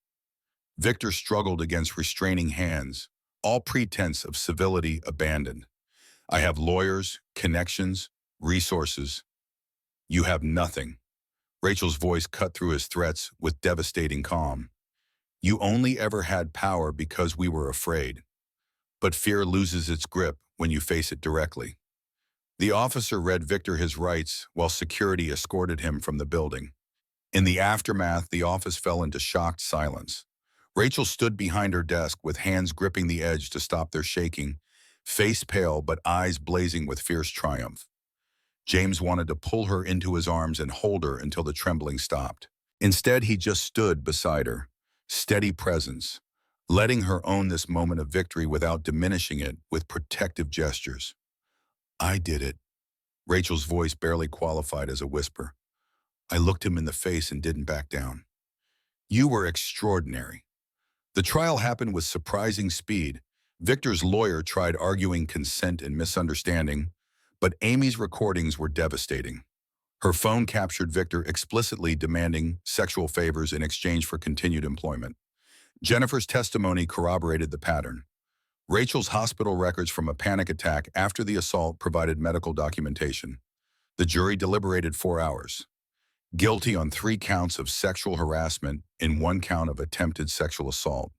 Victor struggled against restraining hands, all pretense of civility abandoned. I have lawyers, connections, resources. You have nothing. Rachel's voice cut through his threats with devastating calm. You only ever had power because we were afraid. But fear loses its grip when you face it directly. The officer read Victor his rights while security escorted him from the building. In the aftermath, the office fell into shocked silence. Rachel stood behind her desk with hands gripping the edge to stop their shaking, face pale but eyes blazing with fierce triumph. James wanted to pull her into his arms and hold her until the trembling stopped. Instead, he just stood beside her, steady presence, letting her own this moment of victory without diminishing it with protective gestures. I did it. Rachel's voice barely qualified as a whisper. I looked him in the face and didn't back down. You were extraordinary. The trial happened with surprising speed. Victor's lawyer tried arguing consent and misunderstanding, but Amy's recordings were devastating. Her phone captured Victor explicitly demanding sexual favors in exchange for continued employment. Jennifer's testimony corroborated the pattern. Rachel's hospital records from a panic attack after the assault provided medical documentation. The jury deliberated 4 hours. Guilty on 3 counts of sexual harassment and 1 count of attempted sexual assault.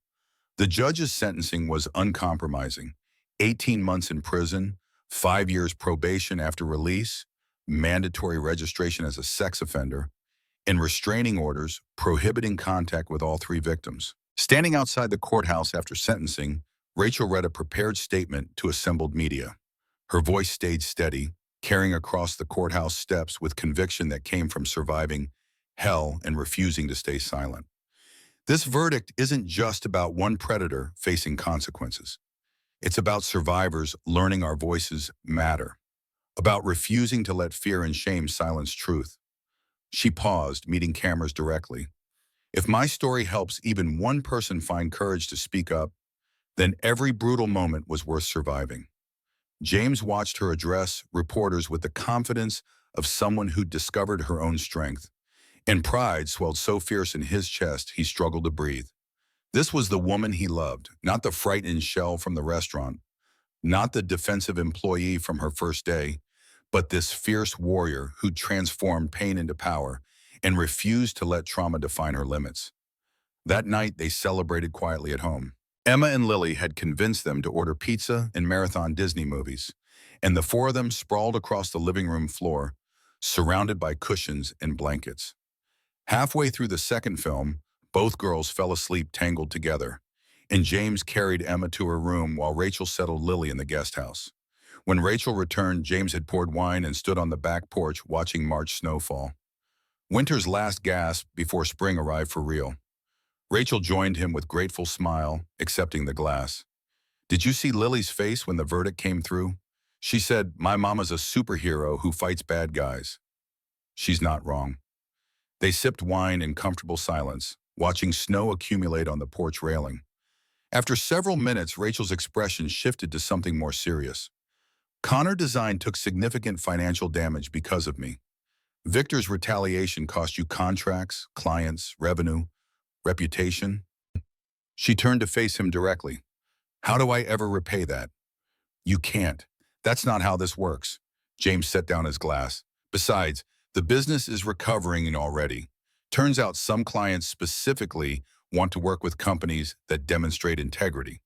The judge's sentencing was uncompromising. 18 months in prison, 5 years probation after release, mandatory registration as a sex offender, and restraining orders prohibiting contact with all 3 victims. Standing outside the courthouse after sentencing, Rachel read a prepared statement to assembled media. Her voice stayed steady, carrying across the courthouse steps with conviction that came from surviving hell and refusing to stay silent. This verdict isn't just about one predator facing consequences. It's about survivors learning our voices matter, about refusing to let fear and shame silence truth. She paused, meeting cameras directly. If my story helps even one person find courage to speak up, then every brutal moment was worth surviving. James watched her address reporters with the confidence of someone who'd discovered her own strength, and pride swelled so fierce in his chest he struggled to breathe. This was the woman he loved, not the frightened shell from the restaurant, not the defensive employee from her first day, but this fierce warrior who transformed pain into power and refused to let trauma define her limits. That night, they celebrated quietly at home. Emma and Lily had convinced them to order pizza and marathon Disney movies, and the 4 of them sprawled across the living room floor, surrounded by cushions and blankets. Halfway through the second film, both girls fell asleep tangled together, and James carried Emma to her room while Rachel settled Lily in the guest house. When Rachel returned, James had poured wine and stood on the back porch watching March snowfall. Winter's last gasp before spring arrived for real. Rachel joined him with grateful smile, accepting the glass. Did you see Lily's face when the verdict came through? She said, my mama's a superhero who fights bad guys. She's not wrong. They sipped wine in comfortable silence, watching snow accumulate on the porch railing. After several minutes, Rachel's expression shifted to something more serious. Connor Design took significant financial damage because of me. Victor's retaliation cost you contracts, clients, revenue, reputation. She turned to face him directly. How do I ever repay that? You can't. That's not how this works. James set down his glass. Besides, the business is recovering already. Turns out some clients specifically want to work with companies that demonstrate integrity.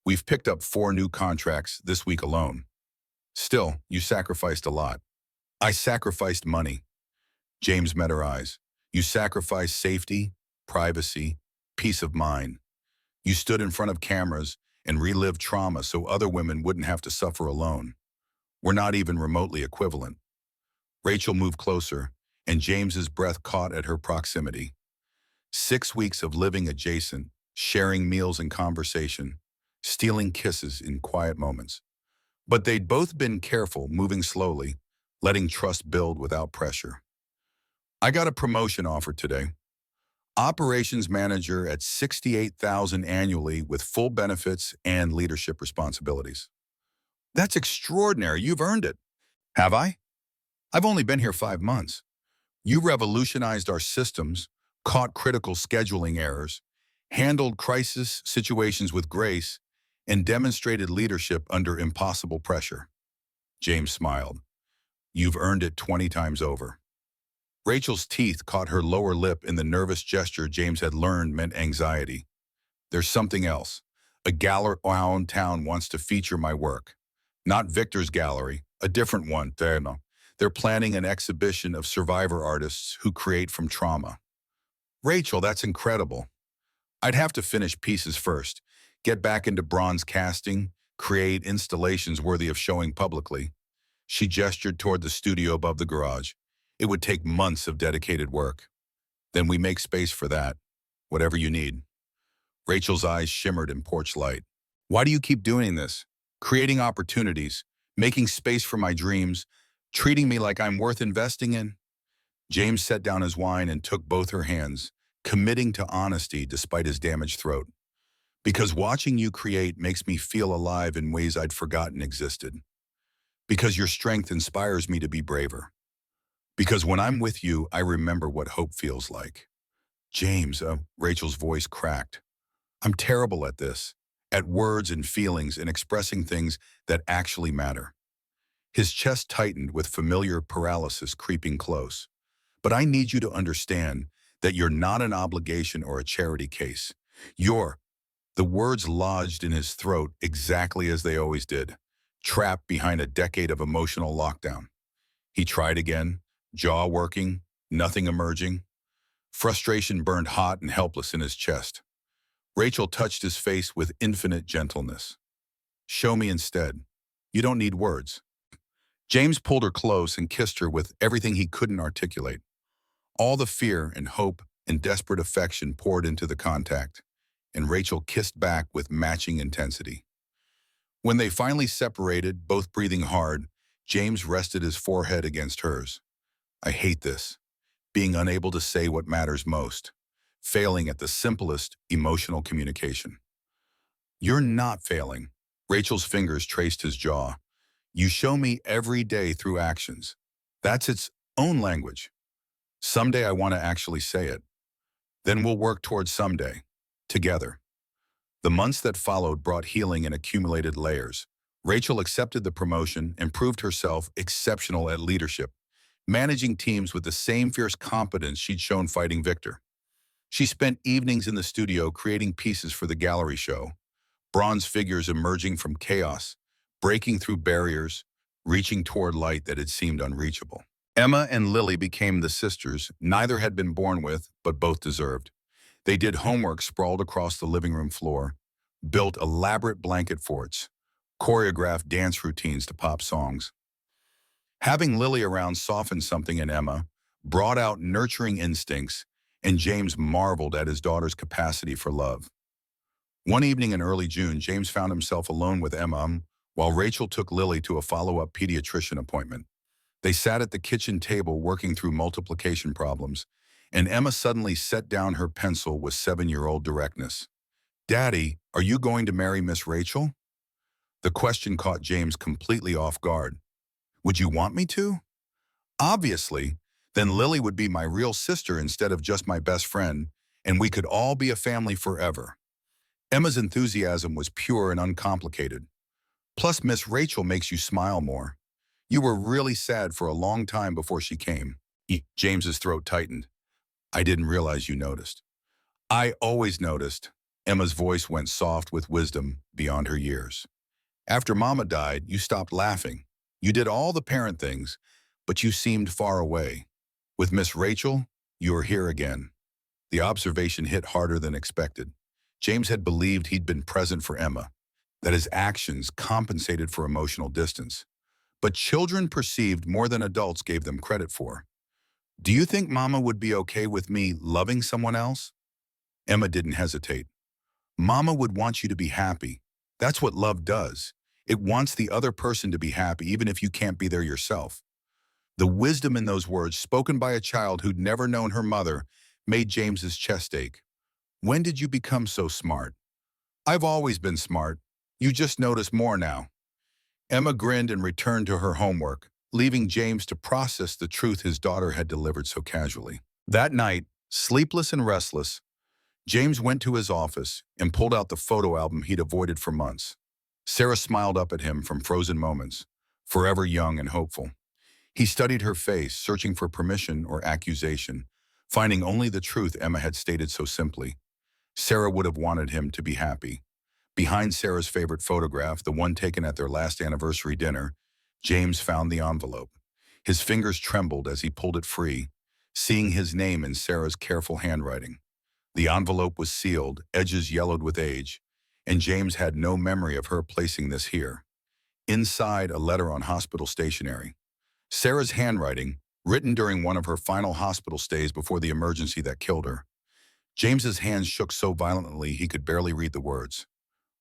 We've picked up 4 new contracts this week alone. Still, you sacrificed a lot. I sacrificed money. James met her eyes. You sacrificed safety, privacy, peace of mind. You stood in front of cameras and relived trauma so other women wouldn't have to suffer alone. We're not even remotely equivalent. Rachel moved closer, and James's breath caught at her proximity. 6 weeks of living adjacent, sharing meals and conversation, stealing kisses in quiet moments. But they'd both been careful, moving slowly, letting trust build without pressure. I got a promotion offer today. Operations manager at 68,000 annually with full benefits and leadership responsibilities. That's extraordinary. You've earned it. Have I? I've only been here 5 months. You revolutionized our systems, caught critical scheduling errors, handled crisis situations with grace, and demonstrated leadership under impossible pressure. James smiled. You've earned it 20 times over. Rachel's teeth caught her lower lip in the nervous gesture James had learned meant anxiety. There's something else. A gallery around town wants to feature my work. Not Victor's gallery, a different one. They're planning an exhibition of survivor artists who create from trauma. Rachel, that's incredible. I'd have to finish pieces first, get back into bronze casting, create installations worthy of showing publicly. She gestured toward the studio above the garage. It would take months of dedicated work. Then we make space for that, whatever you need. Rachel's eyes shimmered in porch light. Why do you keep doing this? Creating opportunities, making space for my dreams, treating me like I'm worth investing in? James set down his wine and took both her hands, committing to honesty despite his damaged throat. Because watching you create makes me feel alive in ways I'd forgotten existed. Because your strength inspires me to be braver. Because when I'm with you, I remember what hope feels like. James, Rachel's voice cracked. I'm terrible at this, at words and feelings and expressing things that actually matter. His chest tightened with familiar paralysis creeping close. But I need you to understand that you're not an obligation or a charity case. The words lodged in his throat exactly as they always did, trapped behind a decade of emotional lockdown. He tried again, jaw working, nothing emerging. Frustration burned hot and helpless in his chest. Rachel touched his face with infinite gentleness. Show me instead. You don't need words. James pulled her close and kissed her with everything he couldn't articulate. All the fear and hope and desperate affection poured into the contact, and Rachel kissed back with matching intensity. When they finally separated, both breathing hard, James rested his forehead against hers. I hate this, being unable to say what matters most, failing at the simplest emotional communication. You're not failing. Rachel's fingers traced his jaw. You show me every day through actions. That's its own language. Someday I want to actually say it. Then we'll work towards someday, together. The months that followed brought healing in accumulated layers. Rachel accepted the promotion and proved herself exceptional at leadership, managing teams with the same fierce competence she'd shown fighting Victor. She spent evenings in the studio creating pieces for the gallery show, bronze figures emerging from chaos, breaking through barriers, reaching toward light that had seemed unreachable. Emma and Lily became the sisters neither had been born with, but both deserved. They did homework sprawled across the living room floor, built elaborate blanket forts, choreographed dance routines to pop songs. Having Lily around softened something in Emma, brought out nurturing instincts, and James marveled at his daughter's capacity for love. One evening in early June, James found himself alone with Emma while Rachel took Lily to a follow-up pediatrician appointment. They sat at the kitchen table working through multiplication problems, and Emma suddenly set down her pencil with 7-year-old directness. Daddy, are you going to marry Miss Rachel? The question caught James completely off guard. Would you want me to? Obviously, then Lily would be my real sister instead of just my best friend, and we could all be a family forever. Emma's enthusiasm was pure and uncomplicated. Plus, Miss Rachel makes you smile more. You were really sad for a long time before she came. James's throat tightened. I didn't realize you noticed. I always noticed. Emma's voice went soft with wisdom beyond her years. After Mama died, you stopped laughing. You did all the parent things, but you seemed far away. With Miss Rachel, you are here again. The observation hit harder than expected. James had believed he'd been present for Emma, that his actions compensated for emotional distance. But children perceived more than adults gave them credit for. Do you think Mama would be okay with me loving someone else? Emma didn't hesitate. Mama would want you to be happy. That's what love does. It wants the other person to be happy, even if you can't be there yourself. The wisdom in those words, spoken by a child who'd never known her mother, made James's chest ache. When did you become so smart? I've always been smart. You just notice more now. Emma grinned and returned to her homework, leaving James to process the truth his daughter had delivered so casually. That night, sleepless and restless, James went to his office and pulled out the photo album he'd avoided for months. Sarah smiled up at him from frozen moments, forever young and hopeful. He studied her face, searching for permission or accusation, finding only the truth Emma had stated so simply. Sarah would have wanted him to be happy. Behind Sarah's favorite photograph, the one taken at their last anniversary dinner, James found the envelope. His fingers trembled as he pulled it free, seeing his name in Sarah's careful handwriting. The envelope was sealed, edges yellowed with age, and James had no memory of her placing this here. Inside, a letter on hospital stationery. Sarah's handwriting, written during one of her final hospital stays before the emergency that killed her. James's hands shook so violently he could barely read the words.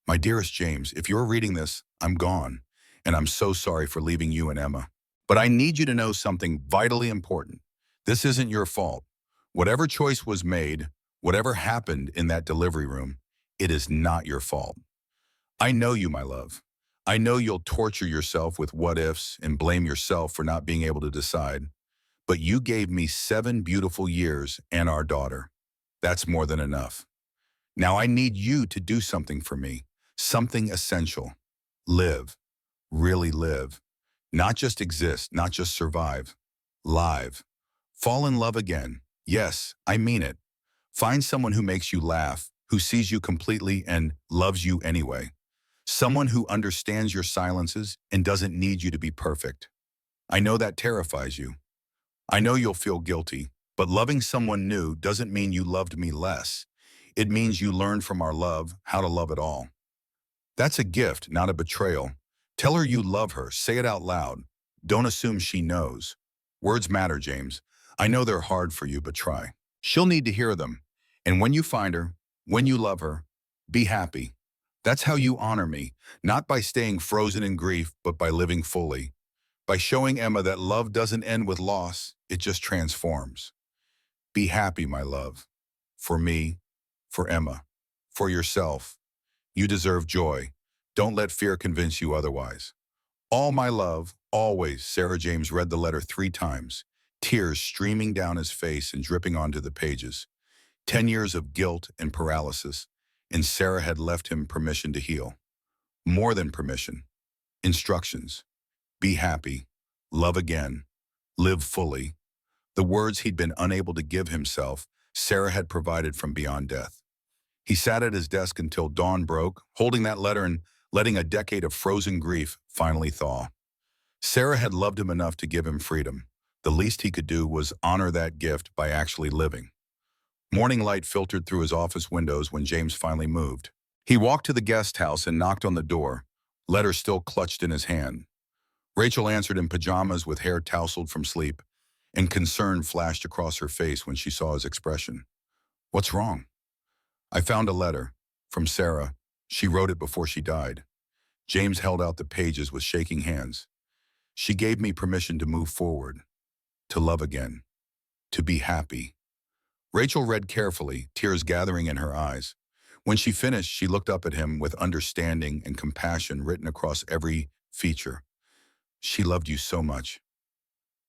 My dearest James, if you're reading this, I'm gone, and I'm so sorry for leaving you and Emma. But I need you to know something vitally important. This isn't your fault. Whatever choice was made, whatever happened in that delivery room, it is not your fault. I know you, my love. I know you'll torture yourself with what-ifs and blame yourself for not being able to decide. But you gave me 7 beautiful years and our daughter. That's more than enough. Now I need you to do something for me, something essential. Live, really live. Not just exist, not just survive. Live. Fall in love again. Yes, I mean it. Find someone who makes you laugh, who sees you completely and loves you anyway. Someone who understands your silences and doesn't need you to be perfect. I know that terrifies you. I know you'll feel guilty, but loving someone new doesn't mean you loved me less. It means you learned from our love how to love it all. That's a gift, not a betrayal. Tell her you love her. Say it out loud. Don't assume she knows. Words matter, James. I know they're hard for you, but try. She'll need to hear them. And when you find her, when you love her, be happy. That's how you honor me, not by staying frozen in grief, but by living fully. By showing Emma that love doesn't end with loss, it just transforms. Be happy, my love. For me, for Emma, for yourself. You deserve joy. Don't let fear convince you otherwise. All my love, always. Sarah James read the letter 3 times, tears streaming down his face and dripping onto the pages. 10 years of guilt and paralysis, and Sarah had left him permission to heal. More than permission. Instructions. Be happy. Love again. Live fully. The words he'd been unable to give himself, Sarah had provided from beyond death. He sat at his desk until dawn broke, holding that letter and letting a decade of frozen grief finally thaw. Sarah had loved him enough to give him freedom. The least he could do was honor that gift by actually living. Morning light filtered through his office windows when James finally moved. He walked to the guest house and knocked on the door, letter still clutched in his hand. Rachel answered in pajamas with hair tousled from sleep, and concern flashed across her face when she saw his expression. What's wrong? I found a letter from Sarah. She wrote it before she died. James held out the pages with shaking hands. She gave me permission to move forward, to love again, to be happy. Rachel read carefully, tears gathering in her eyes. When she finished, she looked up at him with understanding and compassion written across every feature. She loved you so much.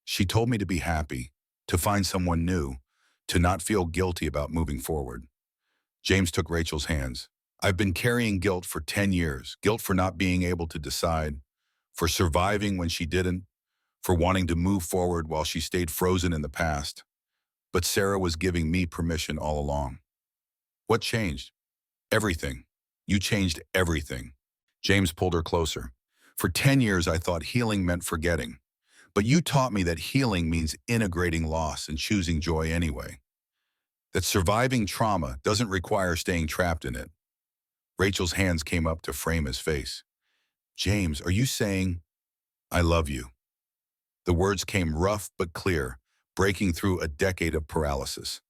She told me to be happy, to find someone new, to not feel guilty about moving forward. James took Rachel's hands. I've been carrying guilt for 10 years, guilt for not being able to decide, for surviving when she didn't, for wanting to move forward while she stayed frozen in the past. But Sarah was giving me permission all along. What changed? Everything. You changed everything. James pulled her closer. For 10 years, I thought healing meant forgetting. But you taught me that healing means integrating loss and choosing joy anyway. That surviving trauma doesn't require staying trapped in it. Rachel's hands came up to frame his face. James, are you saying, I love you? The words came rough but clear, breaking through a decade of paralysis.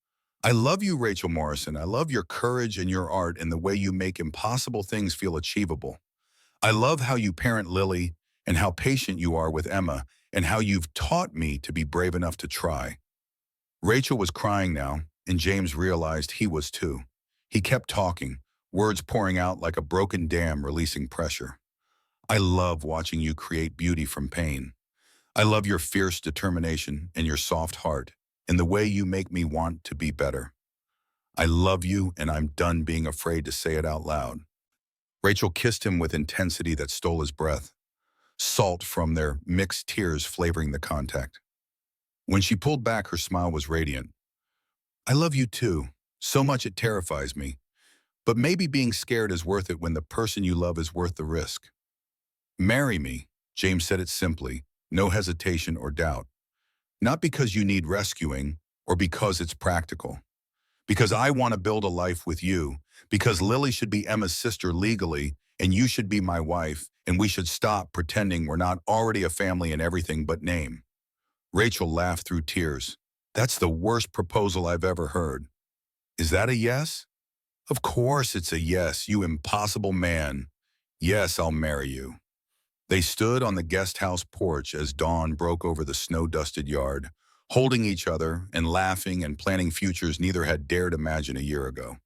I love you, Rachel Morrison. I love your courage and your art and the way you make impossible things feel achievable. I love how you parent Lily and how patient you are with Emma and how you've taught me to be brave enough to try. Rachel was crying now, and James realized he was too. He kept talking, words pouring out like a broken dam releasing pressure. I love watching you create beauty from pain. I love your fierce determination and your soft heart and the way you make me want to be better. I love you and I'm done being afraid to say it out loud. Rachel kissed him with intensity that stole his breath, salt from their mixed tears flavoring the contact. When she pulled back, her smile was radiant. I love you too, so much it terrifies me. But maybe being scared is worth it when the person you love is worth the risk. Marry me, James said it simply, no hesitation or doubt. Not because you need rescuing or because it's practical. Because I want to build a life with you. Because Lily should be Emma's sister legally and you should be my wife and we should stop pretending we're not already a family in everything but name. Rachel laughed through tears. That's the worst proposal I've ever heard. Is that a yes? Of course it's a yes, you impossible man. Yes, I'll marry you. They stood on the guest house porch as dawn broke over the snow-dusted yard, holding each other and laughing and planning futures neither had dared imagine a year ago.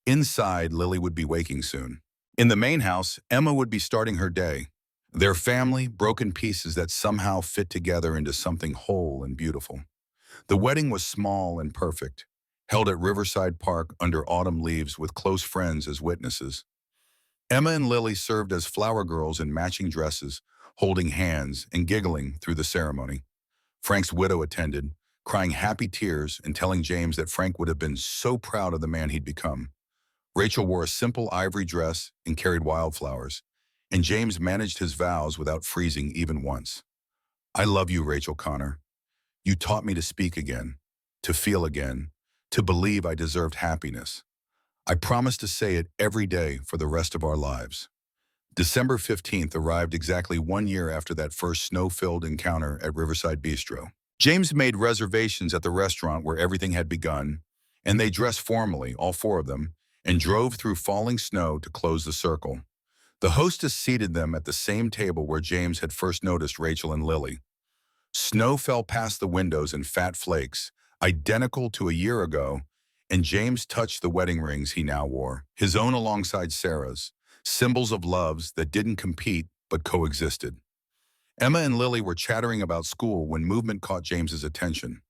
Inside, Lily would be waking soon. In the main house, Emma would be starting her day. Their family, broken pieces that somehow fit together into something whole and beautiful. The wedding was small and perfect, held at Riverside Park under autumn leaves with close friends as witnesses. Emma and Lily served as flower girls in matching dresses, holding hands and giggling through the ceremony. Frank's widow attended, crying happy tears and telling James that Frank would have been so proud of the man he'd become. Rachel wore a simple ivory dress and carried wildflowers, and James managed his vows without freezing even once. I love you, Rachel Connor. You taught me to speak again, to feel again, to believe I deserved happiness. I promise to say it every day for the rest of our lives. December 15th arrived exactly 1 year after that first snow-filled encounter at Riverside Bistro. James made reservations at the restaurant where everything had begun, and they dressed formally, all four of them, and drove through falling snow to close the circle. The hostess seated them at the same table where James had first noticed Rachel and Lily. Snow fell past the windows in fat flakes, identical to a year ago, and James touched the wedding rings he now wore, his own alongside Sarah's, symbols of loves that didn't compete but coexisted. Emma and Lily were chattering about school when movement caught James's attention.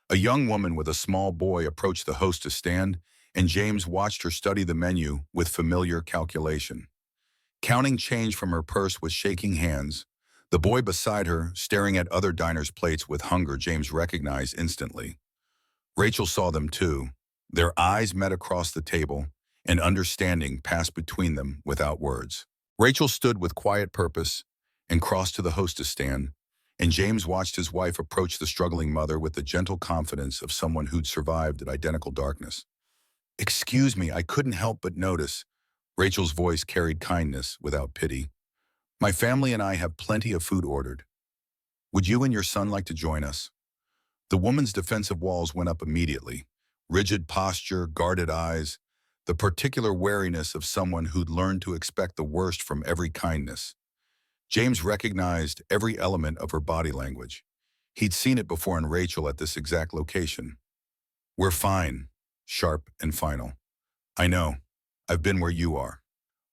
A young woman with a small boy approached the hostess stand, and James watched her study the menu with familiar calculation. Counting change from her purse with shaking hands, the boy beside her staring at other diners' plates with hunger James recognized instantly. Rachel saw them too. Their eyes met across the table, and understanding passed between them without words. Rachel stood with quiet purpose and crossed to the hostess stand, and James watched his wife approach the struggling mother with the gentle confidence of someone who'd survived at identical darkness. Excuse me, I couldn't help but notice. Rachel's voice carried kindness without pity. My family and I have plenty of food ordered. Would you and your son like to join us? The woman's defensive walls went up immediately. Rigid posture, guarded eyes, the particular wariness of someone who'd learned to expect the worst from every kindness. James recognized every element of her body language. He'd seen it before in Rachel at this exact location. We're fine, sharp and final. I know. I've been where you are.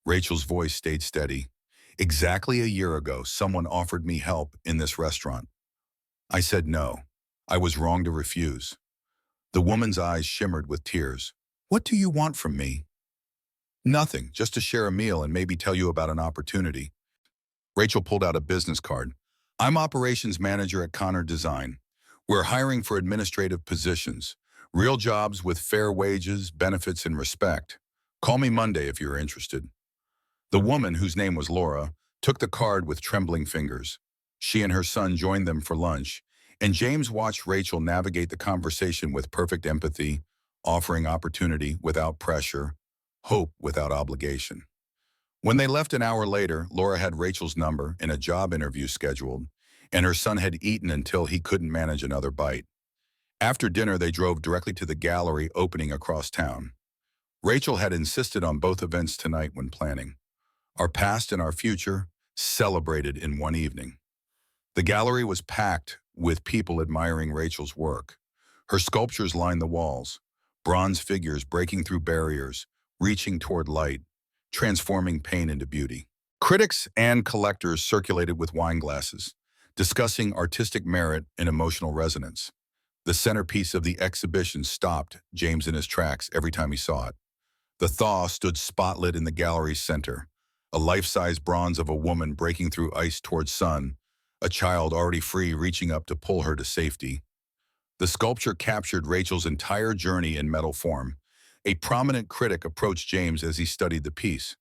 Rachel's voice stayed steady. Exactly a year ago, someone offered me help in this restaurant. I said no. I was wrong to refuse. The woman's eyes shimmered with tears. What do you want from me? Nothing, just to share a meal and maybe tell you about an opportunity. Rachel pulled out a business card. I'm operations manager at Connor Design. We're hiring for administrative positions, real jobs with fair wages, benefits, and respect. Call me Monday if you're interested. The woman, whose name was Laura, took the card with trembling fingers. She and her son joined them for lunch, and James watched Rachel navigate the conversation with perfect empathy, offering opportunity without pressure, hope without obligation. When they left an hour later, Laura had Rachel's number and a job interview scheduled, and her son had eaten until he couldn't manage another bite. After dinner, they drove directly to the gallery opening across town. Rachel had insisted on both events tonight when planning. Our past and our future celebrated in one evening. The gallery was packed with people admiring Rachel's work. Her sculptures lined the walls, bronze figures breaking through barriers, reaching toward light, transforming pain into beauty. Critics and collectors circulated with wine glasses, discussing artistic merit and emotional resonance. The centerpiece of the exhibition stopped James in his tracks every time he saw it. The thaw stood spotlit in the gallery's center, a life-size bronze of a woman breaking through ice toward sun, a child already free reaching up to pull her to safety. The sculpture captured Rachel's entire journey in metal form. A prominent critic approached James as he studied the piece.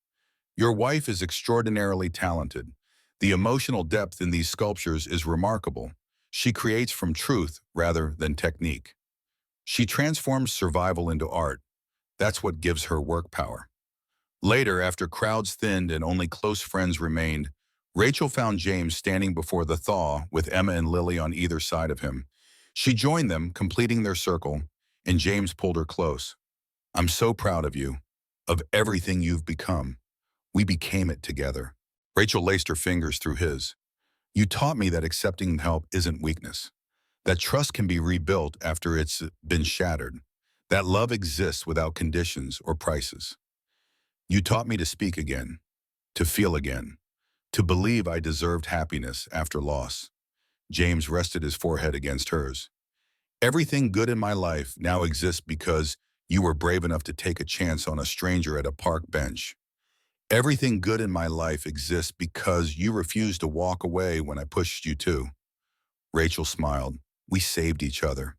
"Your wife is extraordinarily talented. The emotional depth in these sculptures is remarkable. She creates from truth rather than technique. She transforms survival into art. That's what gives her work power." Later, after crowds thinned and only close friends remained, Rachel found James standing before the thaw with Emma and Lily on either side of him. She joined them, completing their circle, and James pulled her close. "I'm so proud of you, of everything you've become. We became it together." Rachel laced her fingers through his. "You taught me that accepting help isn't weakness, that trust can be rebuilt after it's been shattered, that love exists without conditions or prices. You taught me to speak again, to feel again, to believe I deserved happiness after loss." James rested his forehead against hers. "Everything good in my life now exists because you were brave enough to take a chance on a stranger at a park bench. Everything good in my life exists because you refused to walk away when I pushed you to." Rachel smiled. "We saved each other."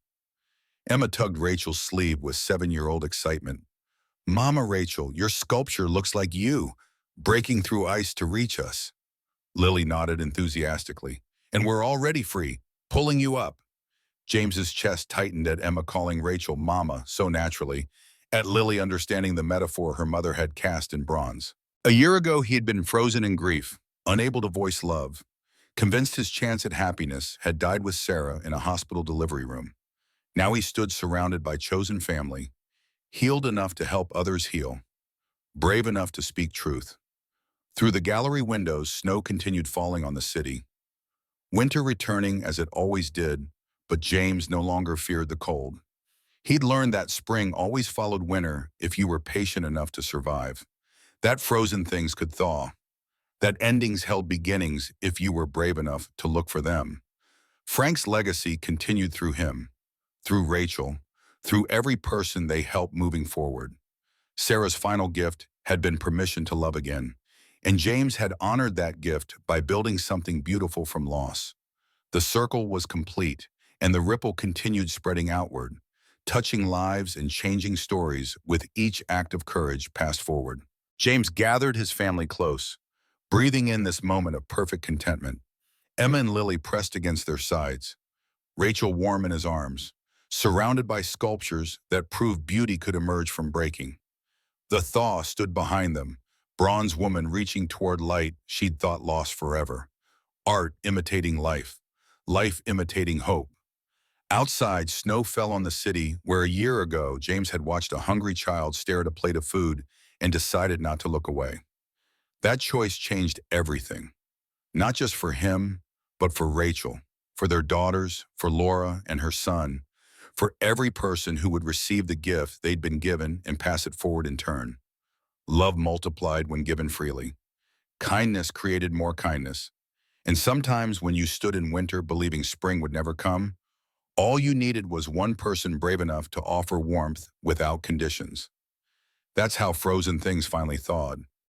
Emma tugged Rachel's sleeve with 7-year-old excitement. "Mama Rachel, your sculpture looks like you, breaking through ice to reach us." Lily nodded enthusiastically. "And we're already free, pulling you up." James's chest tightened at Emma calling Rachel Mama so naturally, at Lily understanding the metaphor her mother had cast in bronze. A year ago, he had been frozen in grief, unable to voice love, convinced his chance at happiness had died with Sarah in a hospital delivery room. Now he stood surrounded by chosen family, healed enough to help others heal, brave enough to speak truth. Through the gallery windows, snow continued falling on the city. Winter returning as it always did, but James no longer feared the cold. He'd learned that spring always followed winter if you were patient enough to survive. That frozen things could thaw. That endings held beginnings if you were brave enough to look for them. Frank's legacy continued through him, through Rachel, through every person they helped moving forward. Sarah's final gift had been permission to love again, and James had honored that gift by building something beautiful from loss. The circle was complete, and the ripple continued spreading outward, touching lives and changing stories with each act of courage passed forward. James gathered his family close, breathing in this moment of perfect contentment. Emma and Lily pressed against their sides, Rachel warm in his arms, surrounded by sculptures that proved beauty could emerge from breaking. The thaw stood behind them, bronze woman reaching toward light she'd thought lost forever. Art imitating life, life imitating hope. Outside, snow fell on the city where a year ago James had watched a hungry child stare at a plate of food and decided not to look away. That choice changed everything, not just for him, but for Rachel, for their daughters, for Laura and her son, for every person who would receive the gift they'd been given and pass it forward in turn. Love multiplied when given freely. Kindness created more kindness. And sometimes when you stood in winter believing spring would never come, all you needed was one person brave enough to offer warmth without conditions. That's how frozen things finally thawed.